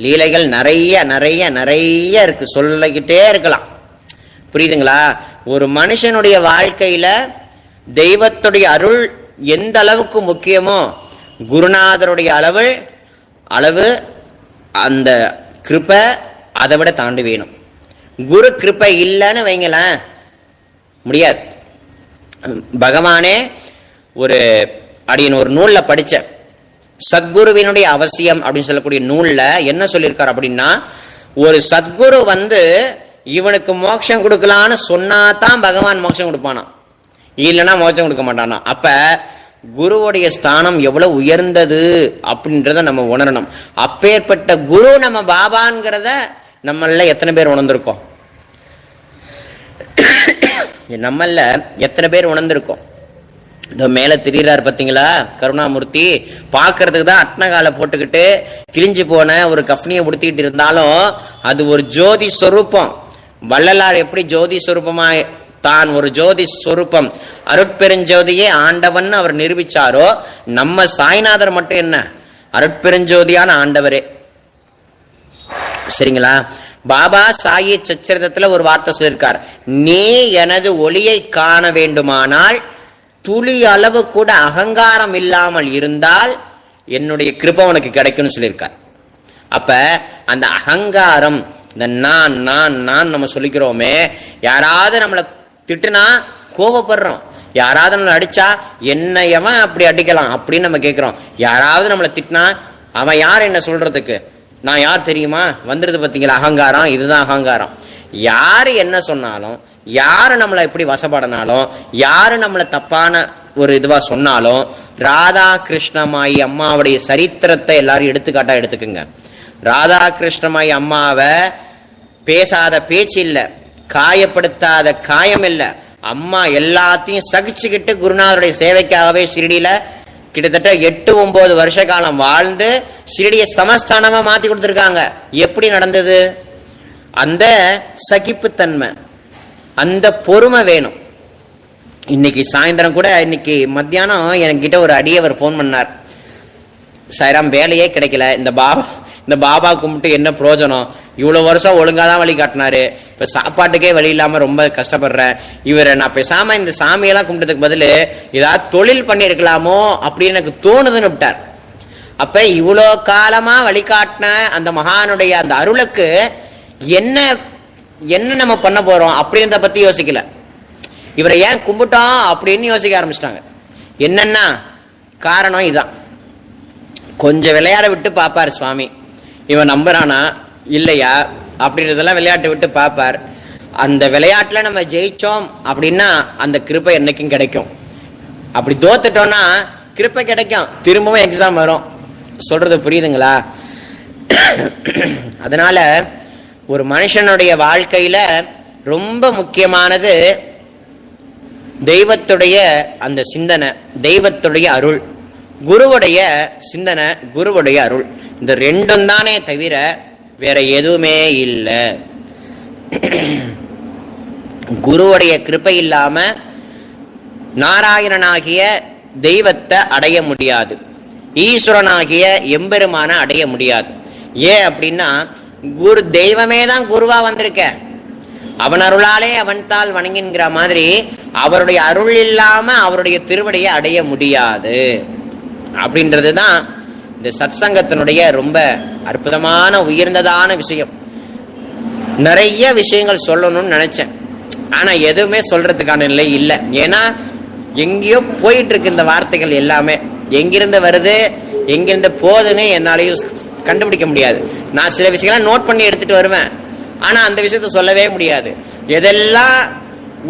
லீலைகள் நிறைய நிறைய நிறைய இருக்கு, சொல்லிக்கிட்டே இருக்கலாம். புரியுதுங்களா? ஒரு மனுஷனுடைய வாழ்க்கையில தெய்வத்துடைய அருள் எந்த அளவுக்கு முக்கியமோ, குருநாதருடைய அளவு அந்த கிருப்பை அதை விட தாண்டி வேணும். குரு கிருப்பை இல்லைன்னு வைங்களேன், முடியாது. பகவானே ஒரு நூல்ல படிச்ச சத்குருவினுடைய அவசியம் அப்படின்னு சொல்லக்கூடிய நூல்ல என்ன சொல்லியிருக்கார் அப்படின்னா, ஒரு சத்குரு இவனுக்கு மோட்சம் கொடுக்கலான்னு சொன்னாதான் பகவான் மோட்சம் கொடுப்பானா, இல்லைன்னா மோட்சம் கொடுக்க மாட்டானா. அப்ப குருவுடைய ஸ்தானம் எவ்வளவு உயர்ந்தது அப்படின்றத நம்ம உணரணும். அப்பேற்பட்ட குரு நம்ம பாபாங்கிறத நம்மள எத்தனை பேர் உணர்ந்திருக்கோம்? நம்மள எத்தனை பேர் உணர்ந்திருக்கோம்? இந்த மேல திரியிறார் பாத்தீங்களா கருணாமூர்த்தி, பாக்குறதுக்கு தான் அட்னகால போட்டுக்கிட்டு கிழிஞ்சு போன ஒரு கப்பனியை உடுத்திக்கிட்டு இருந்தாலும் அது ஒரு ஜோதி சொரூபம். வள்ளலார் எப்படி ஜோதி சொரூபமா தான் ஒரு ஜோதி சொரூபம் அருட்பெருஞ்சோதியே ஆண்டவன் அவர் நிரூபிச்சாரோ, நம்ம சாய்நாதர் மட்டும் என்ன அருட்பெருஞ்சோதியான ஆண்டவரே. சரிங்களா? பாபா சாயி சச்சரிதத்துல ஒரு வார்த்தை சொல்லியிருக்கார், நீ எனது ஒளியை காண வேண்டுமானால் துளி அளவு கூட அகங்காரம் இல்லாமல் இருந்தால் என்னுடைய கிருபை உனக்கு கிடைக்கும்னு சொல்லியிருக்கார். அப்ப அந்த அகங்காரம், இந்த நான் நான் நான் நம்ம சொல்லிக்கிறோமே, யாராவது நம்மளை திட்டுனா கோபப்படுறோம், யாராவது நம்மளை அடிச்சா என்னையவன் அப்படி அடிக்கலாம் அப்படின்னு நம்ம கேட்கிறோம், யாராவது நம்மளை திட்டினா அவன் யார் என்ன சொல்றதுக்கு, நான் யார் தெரியுமா வந்துருது பார்த்தீங்களா அகங்காரம். இதுதான் அகங்காரம். யாரு என்ன சொன்னாலும், யாரு நம்மளை எப்படி வசப்படனாலும், யாரு நம்மளை தப்பான ஒரு இதுவா சொன்னாலும், ராதா கிருஷ்ணமாயி அம்மாவுடைய சரித்திரத்தை எல்லாரும் எடுத்துக்காட்டா எடுத்துக்குங்க. ராதா கிருஷ்ணமாயி அம்மாவை பேசாத பேச்சு இல்லை, காயப்படுத்தாத காயம் இல்லை. அம்மா எல்லாத்தையும் சகிச்சுக்கிட்டு குருநாதருடைய சேவைக்காகவே ஷிரடியில கிட்டத்தட்ட 8-9 வருஷ காலம் வாழ்ந்து ஷிரடியை சமஸ்தானமா மாத்தி கொடுத்துருக்காங்க. எப்படி நடந்தது? அந்த சகிப்புத்தன்மை, அந்த பொறுமை வேணும். இன்னைக்கு சாயந்தரம் கூட, இன்னைக்கு மத்தியானம் என்கிட்ட ஒரு அடியவர் போன் பண்ணார், சாய்ராம் வேலையே கிடைக்கல, இந்த இந்த பாபா கும்பிட்டு என்ன பிரயோஜனம்? இவ்வளவு வருஷம் ஒழுங்கா தான் வழி காட்டினாரு, இப்ப சாப்பாட்டுக்கே வழி இல்லாம ரொம்ப கஷ்டப்படுறேன். இவரை நான் பேசாம இந்த சாமியெல்லாம் கும்பிட்டதுக்கு பதில் ஏதாவது தொழில் பண்ணிருக்கலாமோ அப்படின்னு எனக்கு தோணுதுன்னு விட்டார். அப்ப இவ்வளோ காலமா வழிகாட்டின அந்த மகானுடைய அந்த அருளுக்கு என்ன என்ன நம்ம பண்ண போறோம் அப்படின்றத பத்தி யோசிக்கல. இவரை ஏன் கும்பிட்டோம் அப்படின்னு யோசிக்க ஆரம்பிச்சிட்டாங்க. என்னன்னா காரணம் இதான், கொஞ்சம் விளையாட விட்டு பார்ப்பார் சுவாமி, இவன் நம்புறானா இல்லையா அப்படின்றதெல்லாம் விளையாட்டு விட்டு பார்ப்பார். அந்த விளையாட்டுல நம்ம ஜெயிச்சோம் அப்படின்னா அந்த கிருப்பை என்னைக்கும் கிடைக்கும். அப்படி தோத்துட்டோம்னா கிருப்பை கிடைக்கும், திரும்பவும் எக்ஸாம் வரும். சொல்றது புரியுதுங்களா? அதனால ஒரு மனுஷனுடைய வாழ்க்கையில ரொம்ப முக்கியமானது தெய்வத்துடைய அந்த சிந்தனை, தெய்வத்துடைய அருள், குருவுடைய சிந்தனை, குருவுடைய அருள். இந்த ரெண்டும் தானே தவிர வேற எதுவுமே இல்லை. குருவுடைய கிருபை இல்லாம நாராயணனாகிய தெய்வத்தை அடைய முடியாது, ஈஸ்வரனாகிய எம்பெருமான அடைய முடியாது. ஏன் அப்படின்னா குரு தெய்வமே தான் குருவா வந்திருக்க, அவன் அருளாலே அவன் தாள் வணங்கின்கிற மாதிரி அவருடைய அருள் இல்லாம அவருடைய திருவடியை அடைய முடியாது. அப்படின்றதுதான் இந்த சத்சங்கத்தினுடைய ரொம்ப அற்புதமான உயர்ந்ததான விஷயம். நிறைய விஷயங்கள் சொல்லணும்னு நினைச்சேன், ஆனா எதுவுமே சொல்றதுக்கான நிலை இல்லை. ஏன்னா எங்கேயோ போயிட்டு இருக்கு இந்த வார்த்தைகள் எல்லாமே, எங்கிருந்து வருது எங்கிருந்து போகுதுன்னு என்னாலையும் கண்டுபிடிக்க முடியாது. நான் சில விஷயங்கள்லாம் நோட் பண்ணி எடுத்துட்டு வருவேன், ஆனா அந்த விஷயத்த சொல்லவே முடியாது. எதெல்லாம்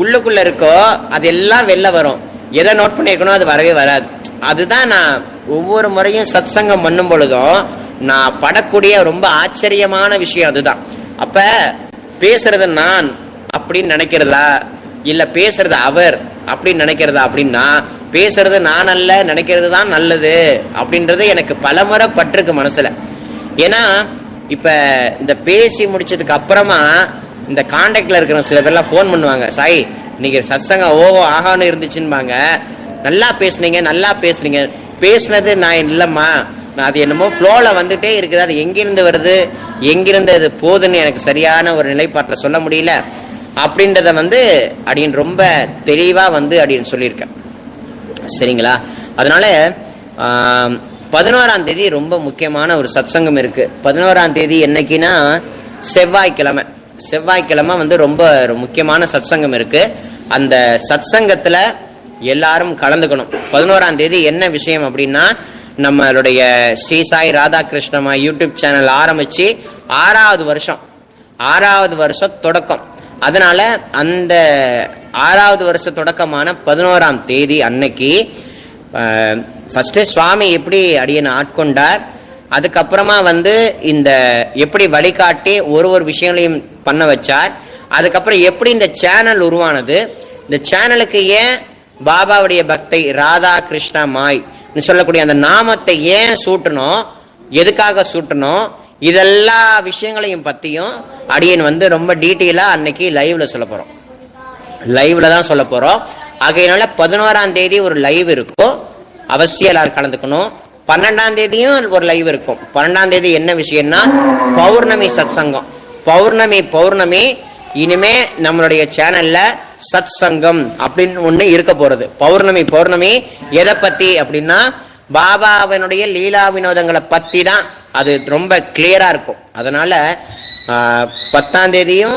உள்ளுக்குள்ள இருக்கோ அதெல்லாம் வெளில வரும், எதை நோட் பண்ணியிருக்கணும் அது வரவே வராது. அதுதான் நான் ஒவ்வொரு முறையும் சத் சங்கம் பண்ணும் பொழுதும் நான் படக்கூடிய ரொம்ப ஆச்சரியமான விஷயம் அதுதான். அப்ப பேசுறது நான் அப்படின்னு நினைக்கிறதா இல்ல பேசுறது அவர் அப்படின்னு நினைக்கிறதா அப்படின்னா, பேசுறது நான் அல்ல நினைக்கிறது தான் நல்லது அப்படின்றது எனக்கு பலமுறை பட்டிருக்கு மனசுல. ஏன்னா இப்ப இந்த பேசி முடிச்சதுக்கு அப்புறமா இந்த கான்டாக்ட்ல இருக்கிற சில பேர்லாம் போன் பண்ணுவாங்க, சாய் இன்னைக்கு சத்சங்கம் ஓஹோ ஆகான்னு இருந்துச்சுன்பாங்க, நல்லா பேசுனீங்க நல்லா பேசுனீங்க. பேசுனது நான் இல்லம்மா, நான் அது என்னமோ ஃப்ளோல வந்துட்டே இருக்குது, அது எங்கிருந்து வருது எங்கிருந்து அது போகுதுன்னு எனக்கு சரியான ஒரு நிலைப்பாட்டில் சொல்ல முடியல அப்படின்றத அப்படின்னு ரொம்ப தெளிவா அப்படின்னு சொல்லியிருக்கேன். சரிங்களா? அதனால 11ஆம் தேதி ரொம்ப முக்கியமான ஒரு சத்சங்கம் இருக்கு. 11ஆம் தேதி என்னைக்குன்னா செவ்வாய்க்கிழமை. செவ்வாய்க்கிழமை ரொம்ப முக்கியமான சத்சங்கம் இருக்கு. அந்த சத்சங்கத்துல எல்லாரும் கலந்துக்கணும். 11ஆம் தேதி என்ன விஷயம் அப்படின்னா, நம்மளுடைய ஸ்ரீ சாய் ராதாகிருஷ்ணமா யூடியூப் சேனல் ஆரம்பிச்சு 6வது வருஷம் தொடக்கம். அதனால அந்த 6வது வருஷ தொடக்கமான 11ஆம் தேதி அன்னைக்கு ஃபர்ஸ்ட் சுவாமி எப்படி அடியனை ஆட்கொண்டார், அதுக்கப்புறமா இந்த எப்படி வழிகாட்டி ஒரு விஷயங்களையும் பண்ண வச்சார், அதுக்கப்புறம் எப்படி இந்த சேனல் உருவானது, இந்த சேனலுக்கு ஏன் பாபாவுடைய பக்தை ராதா கிருஷ்ணா மாய் சொல்லக்கூடிய அந்த நாமத்தை ஏன் சூட்டணும், எதுக்காக சூட்டணும், இதெல்லா விஷயங்களையும் பத்தியும் அடியன் ரொம்ப டீட்டெயிலா அன்னைக்கு லைவ்ல சொல்ல போறோம். லைவ்ல தான் சொல்ல போறோம். ஆகையினால 11ஆம் தேதி ஒரு லைவ் இருக்கும், அவசியம் எல்லாரும் கலந்துக்கணும். 12ஆம் தேதியும் ஒரு லைவ் இருக்கும். 12ஆம் தேதி என்ன விஷயம்னா பௌர்ணமி சத் சங்கம். பௌர்ணமி இனிமே நம்மளுடைய சேனல்ல சத் சங்கம் அப்படின்னு ஒண்ணு இருக்க போறது. பௌர்ணமி எதை பத்தி அப்படின்னா பாபாவினுடைய லீலா வினோதங்களை பத்தி தான். அது ரொம்ப கிளியரா இருக்கும். அதனால 10ஆம் தேதியும்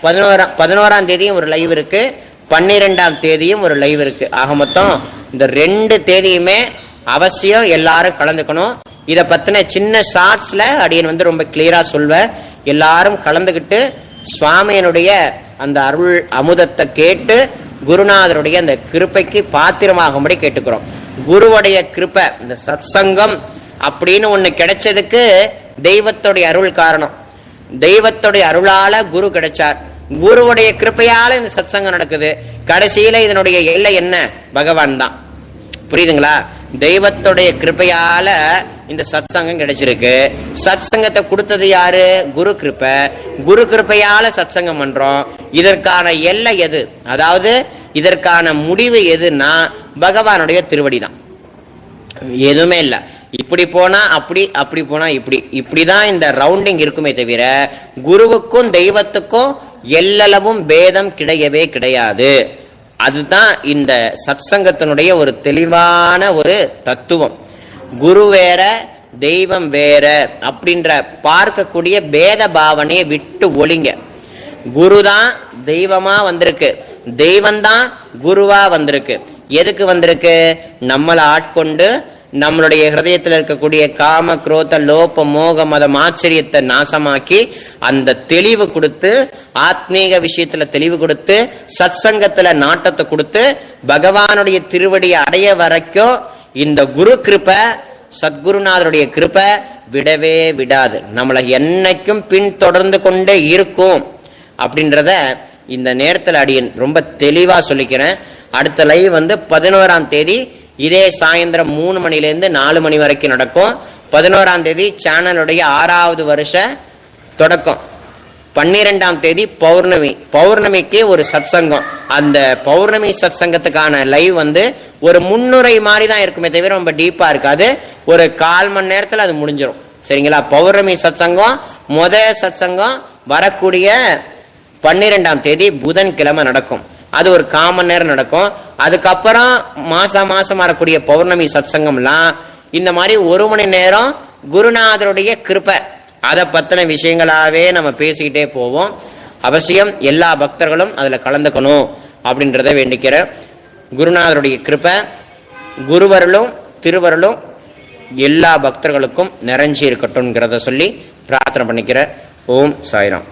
11ஆம் தேதியும் ஒரு லைவ் இருக்கு, 12ஆம் தேதியும் ஒரு லைவ் இருக்கு. ஆக மொத்தம் இந்த 2 தேதியுமே அவசியம் எல்லாரும் கலந்துக்கணும். இதை பத்தின சின்ன ஷார்ட்ஸ்ல அடியன் ரொம்ப கிளியரா சொல்வேன். எல்லாரும் கலந்துக்கிட்டு சுவாமியனுடைய அந்த அருள் அமுதத்தை கேட்டு குருநாதருடைய அந்த கிருப்பைக்கு பாத்திரமாகும்படி கேட்டுக்கிறோம். குருவுடைய கிருப்பை, இந்த சத் சங்கம் அப்படின்னு ஒண்ணு கிடைச்சதுக்கு தெய்வத்துடைய அருள் காரணம். தெய்வத்துடைய அருளால குரு கிடைச்சார், குருவுடைய கிருப்பையால இந்த சத் சங்கம் நடக்குது. கடைசியில இதனுடைய எல்லை என்ன? பகவான் தான். புரியுதுங்களா? தெய்வத்துடைய கிருப்பையால இந்த சத் சங்கம் கிடைச்சிருக்கு. சத் சங்கத்தை கொடுத்தது யாரு? குரு கிருப்பை. குரு கிருப்பையால சத் சங்கம் பண்றோம். இதற்கான எல்லை எது, அதாவது இதற்கான முடிவு எதுன்னா பகவானுடைய திருவடி தான். எதுவுமே இல்லை. இப்படி போனா அப்படி, அப்படி போனா இப்படி, இப்படிதான் இந்த ரவுண்டிங் இருக்குமே தவிர குருவுக்கும் தெய்வத்துக்கும் எல்லளவும் பேதம் கிடையவே கிடையாது. அதுதான் இந்த சத்சங்கத்தினுடைய ஒரு தெளிவான ஒரு தத்துவம். குரு வேற தெய்வம் வேற அப்படின்ற பார்க்கக்கூடிய பேத பாவனையை விட்டு ஒளிங்க. குருதான் தெய்வமா வந்திருக்கு, தெய்வம்தான் குருவா வந்திருக்கு. எதுக்கு வந்திருக்கு? நம்மளை ஆட்கொண்டு நம்மளுடைய ஹிருதயத்தில் இருக்கக்கூடிய காம குரோத லோப மோக மதம் ஆச்சரியத்தை நாசமாக்கி அந்த தெளிவு கொடுத்து, ஆத்மீக விஷயத்துல தெளிவு கொடுத்து, சத்சங்கத்துல நாட்டத்தை கொடுத்து, பகவானுடைய திருவடியை அடைய வரைக்கும் இந்த குரு கிருபை, சத்குருநாதருடைய கிருபை விடவே விடாது. நம்மளை என்னைக்கும் பின்தொடர்ந்து கொண்டே இருக்கும் அப்படின்றத இந்த நேரத்தில் அடியன் ரொம்ப தெளிவா சொல்லிக்கிறேன். அடுத்த லைவ் 11ஆம் தேதி இதே சாயந்தரம் 3 மணிலேருந்து 4 மணி வரைக்கும் நடக்கும். 11ஆம் தேதி சேனலுடைய 6வது வருஷ தொடக்கம். 12ஆம் தேதி பௌர்ணமி. பௌர்ணமிக்கு ஒரு சத்சங்கம். அந்த பௌர்ணமி சத்சங்கத்துக்கான லைவ் ஒரு முன்னுரை மாதிரி தான் இருக்குமே தவிர ரொம்ப டீப்பா இருக்காது. ஒரு 1/4 மணி நேரத்தில் அது முடிஞ்சிடும். சரிங்களா? பௌர்ணமி சத்சங்கம் சத்சங்கம் வரக்கூடிய 12ஆம் தேதி புதன்கிழமை நடக்கும். அது ஒரு 1/4 மணி நேரம் நடக்கும். அதுக்கப்புறம் மாசம் வரக்கூடிய பௌர்ணமி சத்சங்கம்லாம் இந்த மாதிரி 1 மணி நேரம் குருநாதருடைய கிருபை, அதை பத்தின விஷயங்களாவே நம்ம பேசிக்கிட்டே போவோம். அவசியம் எல்லா பக்தர்களும் அதுல கலந்துக்கணும் அப்படின்றத வேண்டிக்கிறேன். குருநாதருடைய கிருபை, குருவருளும் திருவருளும் எல்லா பக்தர்களுக்கும் நிறைஞ்சி இருக்கட்டும்ங்கிறத சொல்லி பிரார்த்தனை பண்ணிக்கிறேன். ஓம் சாய்ராம்.